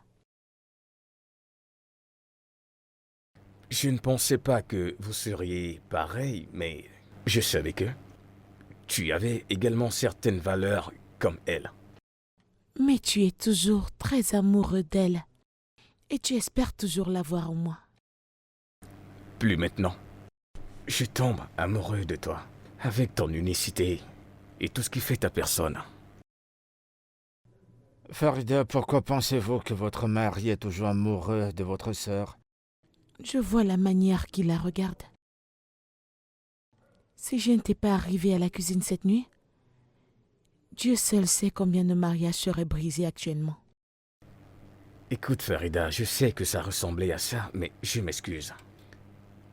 Je ne pensais pas que vous seriez pareil, mais je savais que tu avais également certaines valeurs comme elle. Mais tu es toujours très amoureux d'elle. Et tu espères toujours la voir en moi. Plus maintenant. Je tombe amoureux de toi, avec ton unicité et tout ce qui fait ta personne. Farida, pourquoi pensez-vous que votre mari est toujours amoureux de votre sœur? Je vois la manière qu'il la regarde. Si je n'étais pas arrivée à la cuisine cette nuit, Dieu seul sait combien de mariages seraient brisés actuellement. Écoute Farida, je sais que ça ressemblait à ça, mais je m'excuse.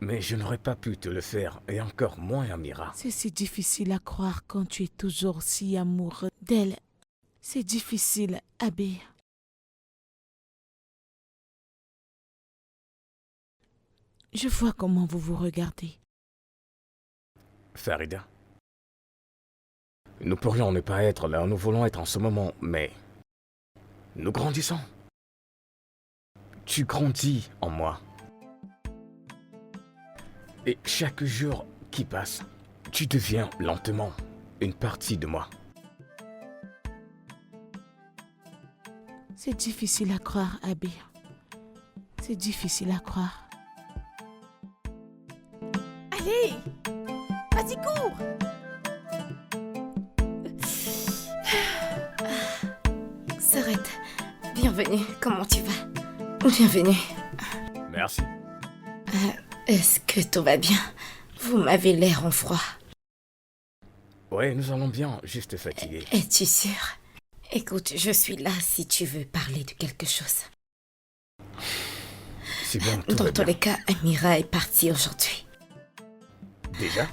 Mais je n'aurais pas pu te le faire, et encore moins Amira. C'est si difficile à croire quand tu es toujours si amoureux d'elle. C'est difficile, Abbé. Je vois comment vous vous regardez. Farida. Nous pourrions ne pas être là où nous voulons être en ce moment, mais nous grandissons. Tu grandis en moi. Et chaque jour qui passe, tu deviens lentement une partie de moi. C'est difficile à croire, Abbé. C'est difficile à croire. Allez! Vas-y, cours! Sarette, bienvenue. Comment tu vas? Bienvenue. Merci. Est-ce que tout va bien? Vous m'avez l'air en froid. Ouais, nous allons bien, juste fatigués. Es-tu sûr? Écoute, je suis là si tu veux parler de quelque chose. C'est bon, tout Dans va tous bien. les cas, Amira est partie aujourd'hui. Déjà?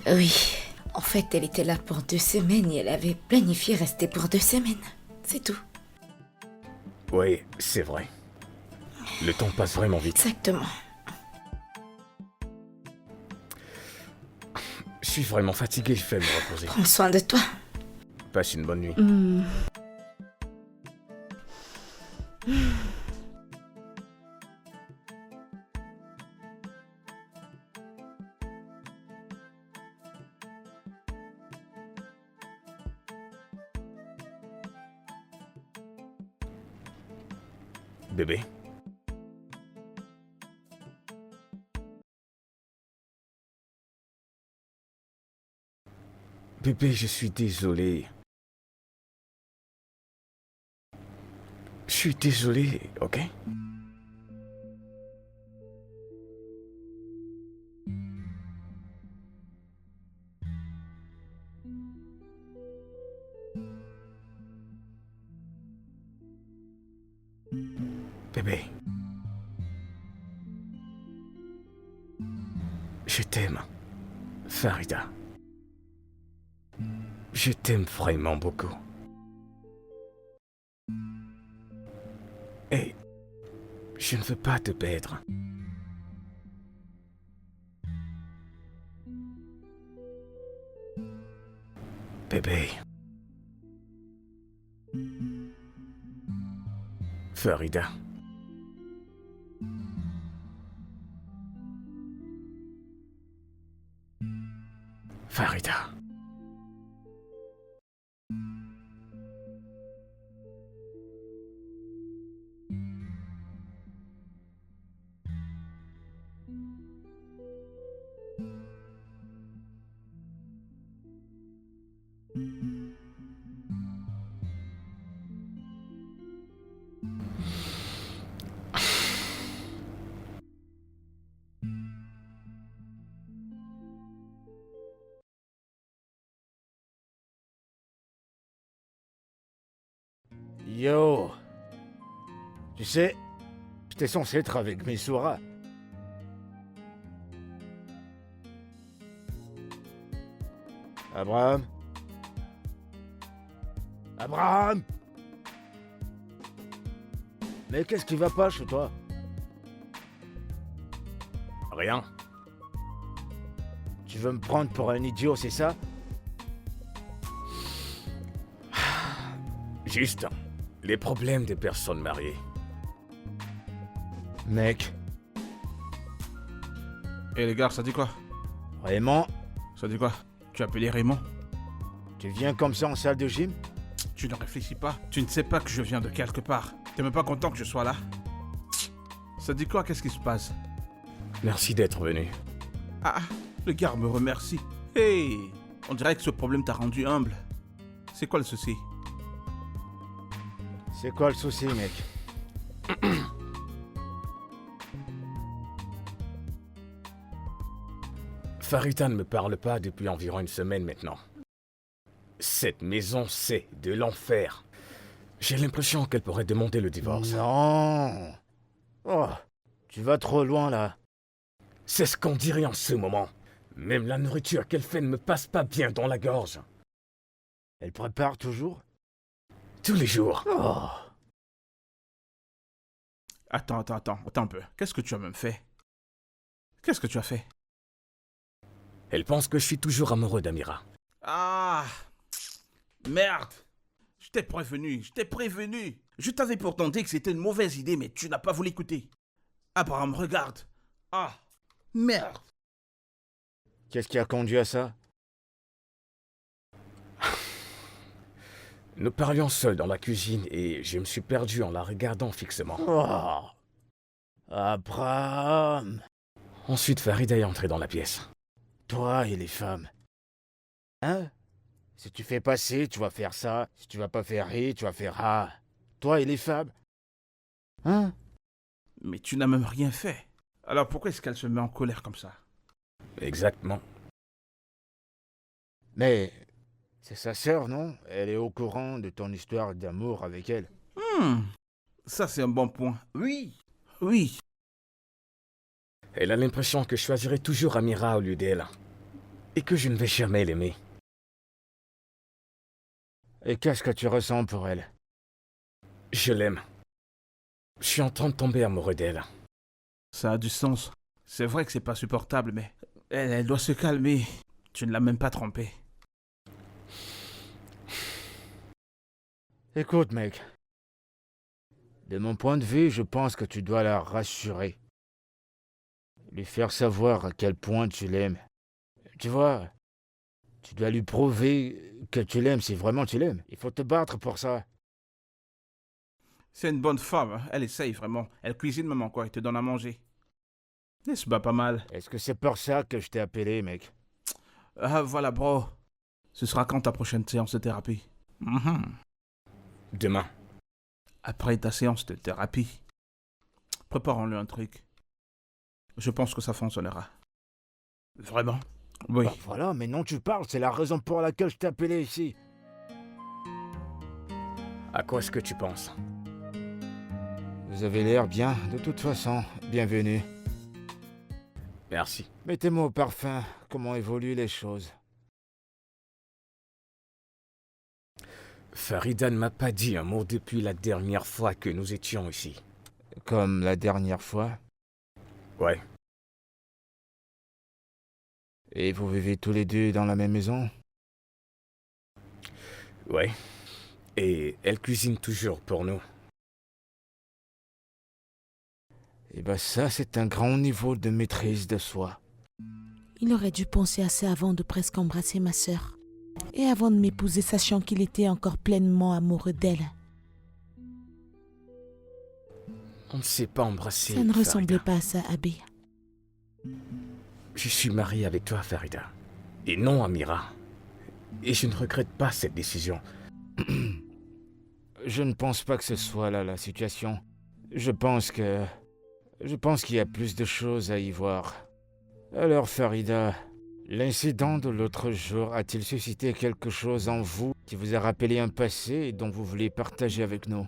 Oui. En fait, elle était là pour 2 semaines et elle avait planifié rester pour 2 semaines. C'est tout. Oui, c'est vrai. Le temps passe vraiment vite. Exactement. Je suis vraiment fatigué, je vais me reposer. Prends soin de toi. Passe une bonne nuit. Bébé? Bébé, je suis désolé. Je suis désolé, ok? Bébé. Je t'aime, Farida. Je t'aime vraiment beaucoup. Et je ne veux pas te perdre. Bébé. Farida. Farida. Yo. Tu sais, j'étais censé être avec Missoura. Abraham? Abraham! Mais qu'est-ce qui va pas chez toi? Rien. Tu veux me prendre pour un idiot, c'est ça? Juste les problèmes des personnes mariées. Mec, Et les gars, ça dit quoi? Raymond, Ça dit quoi? Tu as appelé Raymond? tu viens comme ça en salle de gym? Tu ne réfléchis pas. Tu ne sais pas que je viens de quelque part. T'es même pas content que je sois là? Ça dit quoi? Qu'est-ce qui se passe? Merci d'être venu. Ah, le gars me remercie. Hey, on dirait que ce problème t'a rendu humble. C'est quoi le souci? C'est quoi le souci, mec? Farida ne me parle pas depuis environ une semaine maintenant. Cette maison, c'est de l'enfer. J'ai l'impression qu'elle pourrait demander le divorce. Non. Oh, tu vas trop loin là. C'est ce qu'on dirait en ce moment. Même la nourriture qu'elle fait ne me passe pas bien dans la gorge. Elle prépare toujours? Tous les jours. Oh. Attends un peu. Qu'est-ce que tu as même fait? Qu'est-ce que tu as fait? Elle pense que je suis toujours amoureux d'Amira. Ah! Merde! Je t'ai prévenu. Je t'avais pourtant dit que c'était une mauvaise idée, mais tu n'as pas voulu écouter. Abraham, regarde. Ah! Merde! Qu'est-ce qui a conduit à ça? Nous parlions seuls dans la cuisine et je me suis perdu en la regardant fixement. Oh. Abraham. Ensuite, Farida est entrée dans la pièce. Toi et les femmes. Hein? Si tu fais pas ci, tu vas faire ça. Si tu vas pas faire ri, tu vas faire ah. Toi et les femmes. Hein? Mais tu n'as même rien fait. Alors pourquoi est-ce qu'elle se met en colère comme ça? Exactement. Mais c'est sa sœur, non? Elle est au courant de ton histoire d'amour avec elle. Ça c'est un bon point. Oui. Elle a l'impression que je choisirai toujours Amira au lieu d'elle. Et que je ne vais jamais l'aimer. Et qu'est-ce que tu ressens pour elle? Je l'aime. Je suis en train de tomber amoureux d'elle. Ça a du sens. C'est vrai que c'est pas supportable, mais elle doit se calmer. Tu ne l'as même pas trompée. Écoute, mec. De mon point de vue, je pense que tu dois la rassurer. Lui faire savoir à quel point tu l'aimes. Tu vois, tu dois lui prouver que tu l'aimes si vraiment tu l'aimes. Il faut te battre pour ça. C'est une bonne femme, hein. Elle essaye vraiment. Elle cuisine même encore et te donne à manger. Elle se bat pas mal. Est-ce que c'est pour ça que je t'ai appelé, mec? Ah voilà, bro. Ce sera quand ta prochaine séance de thérapie? Demain. Après ta séance de thérapie, préparons-le un truc. Je pense que ça fonctionnera. Vraiment? Oui. Bah voilà, mais non, tu parles, c'est la raison pour laquelle je t'ai appelé ici. À quoi est-ce que tu penses? Vous avez l'air bien, de toute façon. Bienvenue. Merci. Mettez-moi au parfum, comment évoluent les choses. Farida ne m'a pas dit un mot depuis la dernière fois que nous étions ici. Comme la dernière fois. Ouais. Et vous vivez tous les deux dans la même maison? Ouais. Et elle cuisine toujours pour nous. Eh ben ça, c'est un grand niveau de maîtrise de soi. Il aurait dû penser à ça avant de presque embrasser ma sœur. Et avant de m'épouser, sachant qu'il était encore pleinement amoureux d'elle. On ne s'est pas embrassé. Ça ne Farida. ressemblait pas à ça, Abby. Je suis marié avec toi, Farida. Et non Amira. Et je ne regrette pas cette décision. Je ne pense pas que ce soit là la situation. Je pense qu'il y a plus de choses à y voir. Alors Farida, l'incident de l'autre jour a-t-il suscité quelque chose en vous qui vous a rappelé un passé et dont vous voulez partager avec nous.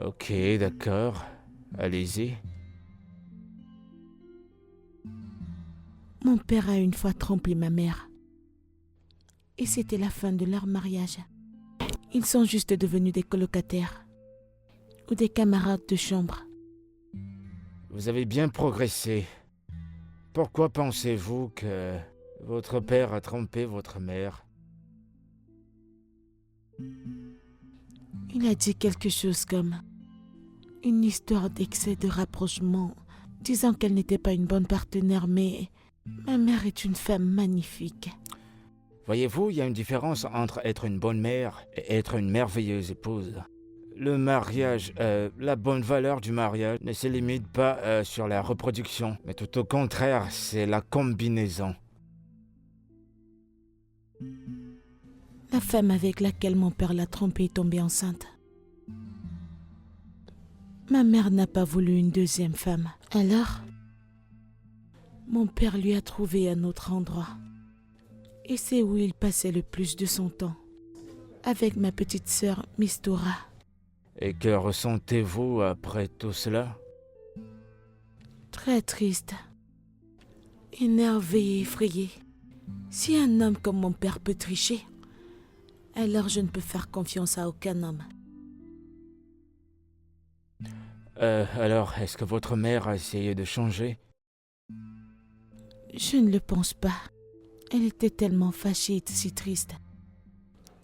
Ok, d'accord. Allez-y. Mon père a une fois trompé ma mère. Et c'était la fin de leur mariage. Ils sont juste devenus des colocataires ou des camarades de chambre. Vous avez bien progressé. Pourquoi pensez-vous que votre père a trompé votre mère? Il a dit quelque chose comme une histoire d'excès de rapprochement, disant qu'elle n'était pas une bonne partenaire, mais ma mère est une femme magnifique. Voyez-vous, il y a une différence entre être une bonne mère et être une merveilleuse épouse. Le mariage, la bonne valeur du mariage ne se limite pas sur la reproduction, mais tout au contraire, c'est la combinaison. La femme avec laquelle mon père l'a trompée est tombée enceinte. Ma mère n'a pas voulu une deuxième femme. Alors, mon père lui a trouvé un autre endroit. Et c'est où il passait le plus de son temps. Avec ma petite sœur, Mistura. Et que ressentez-vous après tout cela? Très triste. Énervé et effrayé. Si un homme comme mon père peut tricher, alors je ne peux faire confiance à aucun homme. Alors, est-ce que votre mère a essayé de changer? Je ne le pense pas. Elle était tellement fâchée et si triste.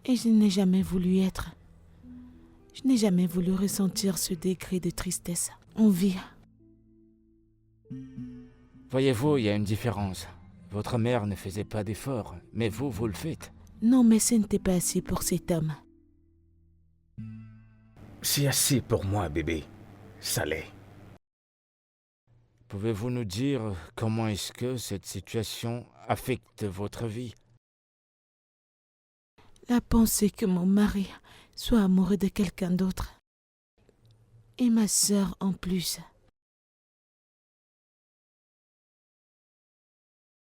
Et je n'ai jamais voulu être. Je n'ai jamais voulu ressentir ce degré de tristesse. On vit. Voyez-vous, il y a une différence. Votre mère ne faisait pas d'efforts, mais vous le faites. Non, mais ce n'était pas assez pour cet homme. C'est assez pour moi, bébé. Ça l'est. Pouvez-vous nous dire comment est-ce que cette situation affecte votre vie? La pensée que mon mari soit amoureux de quelqu'un d'autre. Et ma sœur en plus.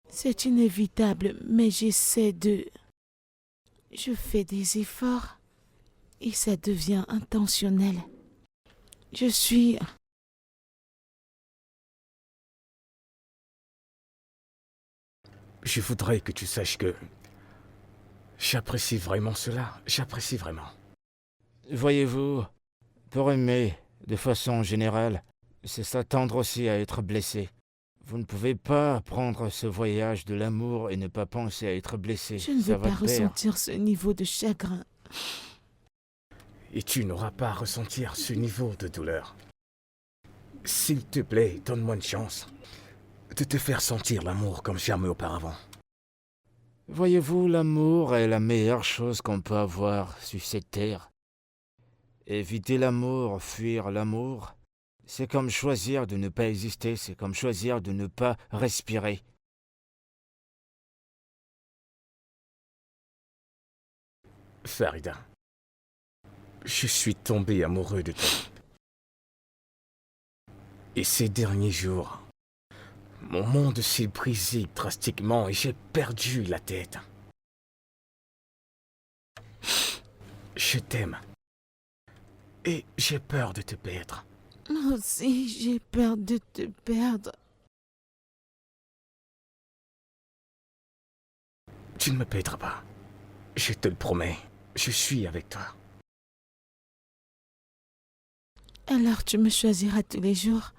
C'est inévitable, mais j'essaie de... Je fais des efforts et ça devient intentionnel. Je suis... Je voudrais que tu saches que j'apprécie vraiment cela. J'apprécie vraiment. Voyez-vous, pour aimer, de façon générale, c'est s'attendre aussi à être blessé. Vous ne pouvez pas prendre ce voyage de l'amour et ne pas penser à être blessé. Je ne Ça veux va pas de pair. ressentir ce niveau de chagrin. Et tu n'auras pas à ressentir ce niveau de douleur. S'il te plaît, donne-moi une chance de te faire sentir l'amour comme jamais auparavant. Voyez-vous, l'amour est la meilleure chose qu'on peut avoir sur cette terre. Éviter l'amour, fuir l'amour, c'est comme choisir de ne pas exister, c'est comme choisir de ne pas respirer. Farida, je suis tombé amoureux de toi. Et ces derniers jours, mon monde s'est brisé drastiquement et j'ai perdu la tête. Je t'aime. Et j'ai peur de te perdre. Moi aussi, j'ai peur de te perdre. Tu ne me perdras pas. Je te le promets. Je suis avec toi. Alors tu me choisiras tous les jours.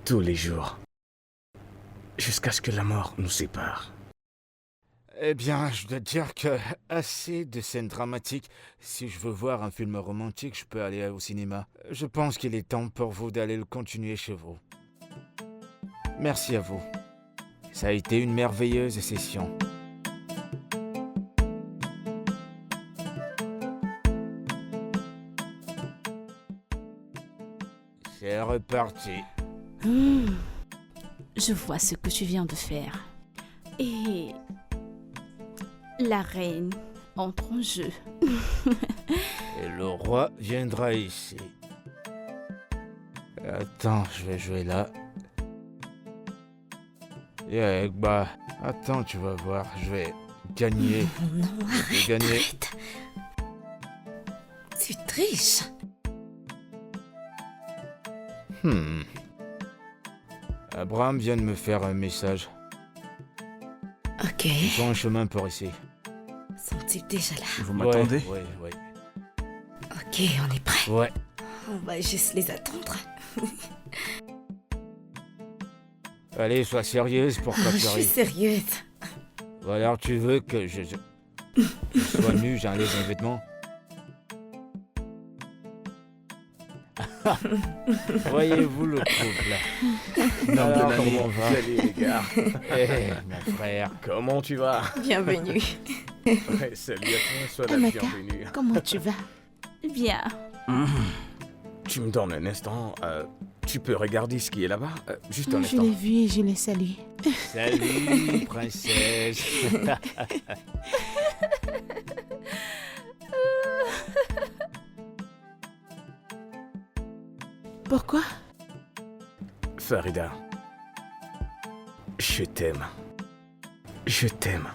Tous les jours. Jusqu'à ce que la mort nous sépare. Eh bien, je dois dire que assez de scènes dramatiques. Si je veux voir un film romantique, je peux aller au cinéma. Je pense qu'il est temps pour vous d'aller le continuer chez vous. Merci à vous. Ça a été une merveilleuse session. C'est reparti. Je vois ce que tu viens de faire. Et la reine entre en jeu. Et le roi viendra ici. Attends, je vais jouer là. Et bah, Attends, tu vas voir, je vais gagner. Oh non, Je vais gagner. arrête. Tu triches. Abraham vient de me faire un message. Ok. Ils sont en chemin pour ici. Sont-ils déjà là? Vous m'attendez? Ouais. Ok, on est prêt. Ouais. On va juste les attendre. Allez, sois sérieuse pour Oh, pas je suis pleurer. sérieuse. Ou alors tu veux que je sois nu, j'enlève mes vêtements. Voyez-vous le couple? Non, Alors, de comment on l'année. va? Salut les gars. Eh, mon frère. Comment tu vas? Bienvenue. Ouais, salut à toi, sois la Amaka. bienvenue. Comment tu vas? Bien. Tu me donnes un instant. Tu peux regarder ce qui est là-bas? Juste un Je instant. l'ai vu et je l'ai salué. Salut, princesse. Pourquoi? Farida, je t'aime. Je t'aime.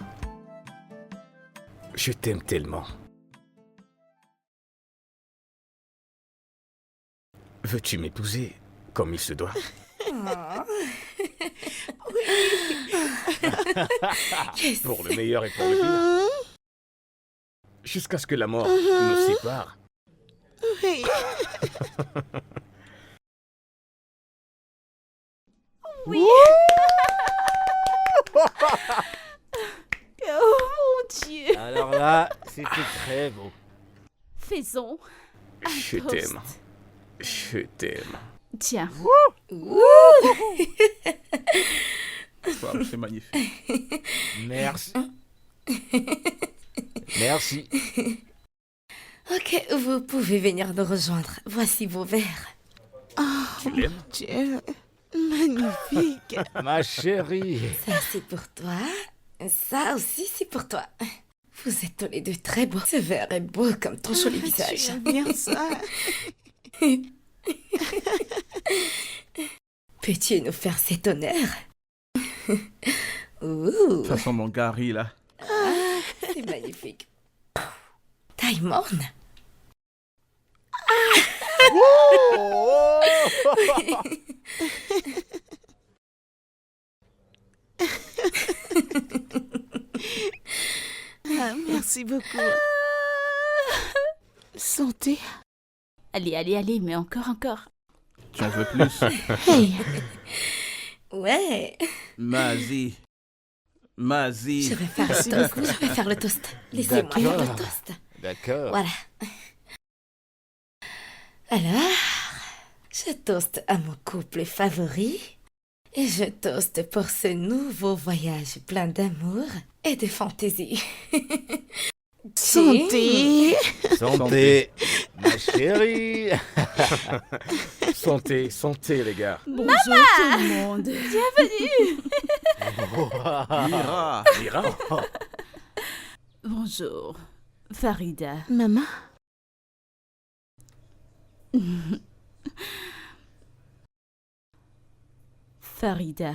Je t'aime tellement. Veux-tu m'épouser comme il se doit? Yes. Pour le meilleur et pour le pire. Jusqu'à ce que la mort nous sépare. Oui. Oh mon Dieu. Alors là, c'était très beau. Faisons. Je toast. t'aime. Je t'aime. Tiens. Wow, c'est magnifique. Merci. Merci. Ok, vous pouvez venir nous rejoindre. Voici vos verres. Tu l'aimes? Dieu, magnifique. Ma chérie. Ça, c'est pour toi. Ça aussi, c'est pour toi. Vous êtes tous les deux très beaux. Ce verre est beau comme ton joli visage. Tu aimes bien ça? Peux-tu nous faire cet honneur? De Ouh, toute façon, mon Gary, là. c'est magnifique. Taille morne. Ah, merci beaucoup. Santé. Allez, mais encore. Tu en veux plus? Hey, Ouais, Mazie. je vais faire Merci le toast. Je vais faire le toast. Laissez-moi faire le D'accord. toast. D'accord. Voilà. Alors, je toast à mon couple favori et je toast pour ce nouveau voyage plein d'amour et de fantaisie. santé. Santé. Ma chérie. Santé, santé les gars. Bonjour tout le monde. Mira. Mira, Bonjour. Farida. Maman, Farida.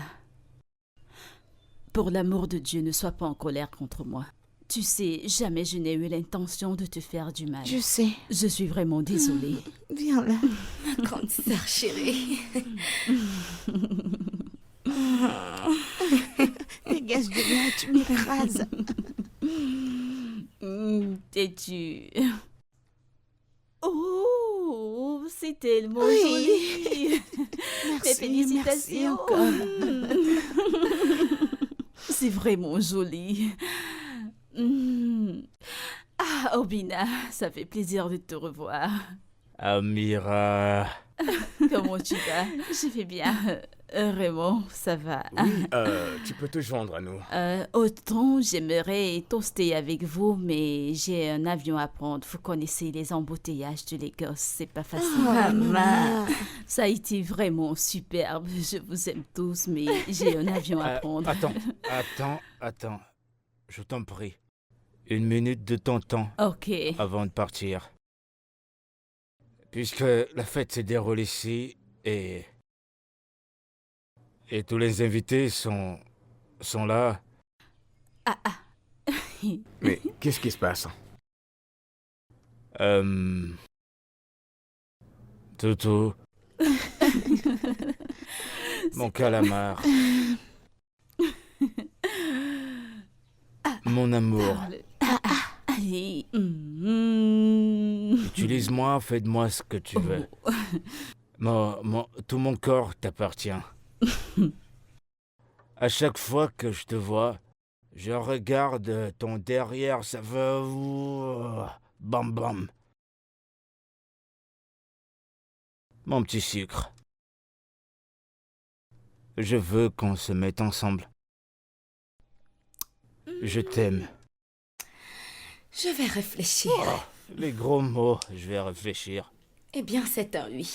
Pour l'amour de Dieu, ne sois pas en colère contre moi. Tu sais, jamais je n'ai eu l'intention de te faire du mal. je sais. Je suis vraiment désolée. Viens là. Ma grande sœur chérie. Dégage de là, tu m'écrases. Têtu. Oh, c'est tellement Oui. joli. Mes Merci, félicitations. merci encore. C'est vraiment joli. Ah, Obina, ça fait plaisir de te revoir. Amira. Comment tu vas? Je vais bien. Raymond, ça va. oui, tu peux te joindre à nous. Autant j'aimerais toaster avec vous, mais j'ai un avion à prendre. Vous connaissez les embouteillages de Lagos, c'est pas facile. Maman. Ça a été vraiment superbe. Je vous aime tous, mais j'ai un avion à prendre. Attends. Je t'en prie. 1 minute de ton temps Ok. avant de partir. Puisque la fête s'est déroulée ici et tous les invités sont là, Mais qu'est-ce qui se passe? Toutou. Mon calamar. Mon amour. Allez. Utilise-moi, fais de moi ce que tu veux. Tout mon corps t'appartient. À chaque fois que je te vois, je regarde ton derrière, ça va... Bam bam. Mon petit sucre. Je veux qu'on se mette ensemble. Je t'aime. Je vais réfléchir. Les gros mots, je vais réfléchir. Eh bien, c'est un oui.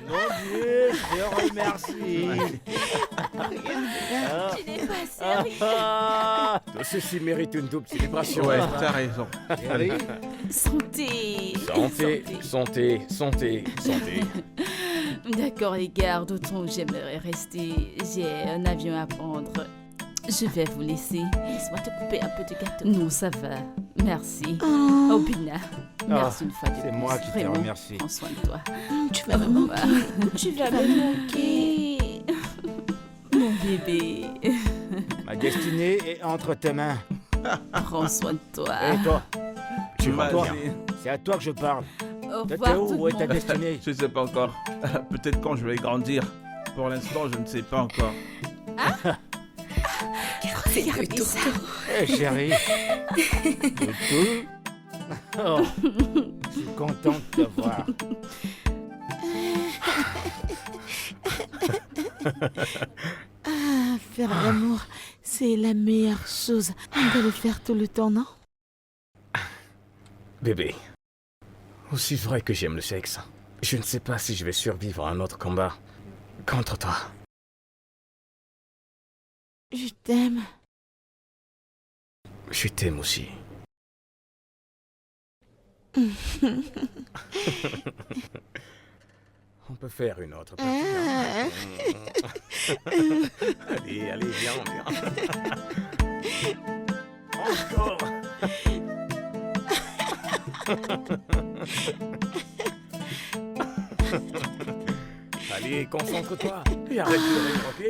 Mon Dieu, je te remercie. Tu n'es pas sérieux. Tout ceci mérite une double célébration. Ouais, t'as raison. Chérie, Santé. Santé, santé, santé, santé. D'accord les gars, d'autant que j'aimerais rester. J'ai un avion à prendre. Je vais vous laisser. Laisse-moi te couper un peu de gâteau. Non, ça va. Merci. Oh, Bina. Merci une fois de plus. c'est moi qui te Vraiment, remercie. prends soin de toi. Tu vas me manquer. Tu vas me manquer. Mon bébé. Ma destinée est entre tes mains. Prends soin de toi. Et toi, Tu vas toi, bien. c'est à toi que je parle. Au T'es revoir tout où? le Où est ta monde. destinée? Je sais pas encore. Peut-être quand je vais grandir. Pour l'instant, je ne sais pas encore. Regardez ça. Eh chérie. Toutou. Oh, je suis content de te voir. Faire l'amour, c'est la meilleure chose. On doit le faire tout le temps, non? Bébé, aussi vrai que j'aime le sexe, je ne sais pas si je vais survivre à un autre combat contre toi. Je t'aime. Je t'aime aussi. On peut faire une autre partie. Hein? Allez, allez, viens, viens. Encore. Allez, concentre-toi et arrête de rire, ok?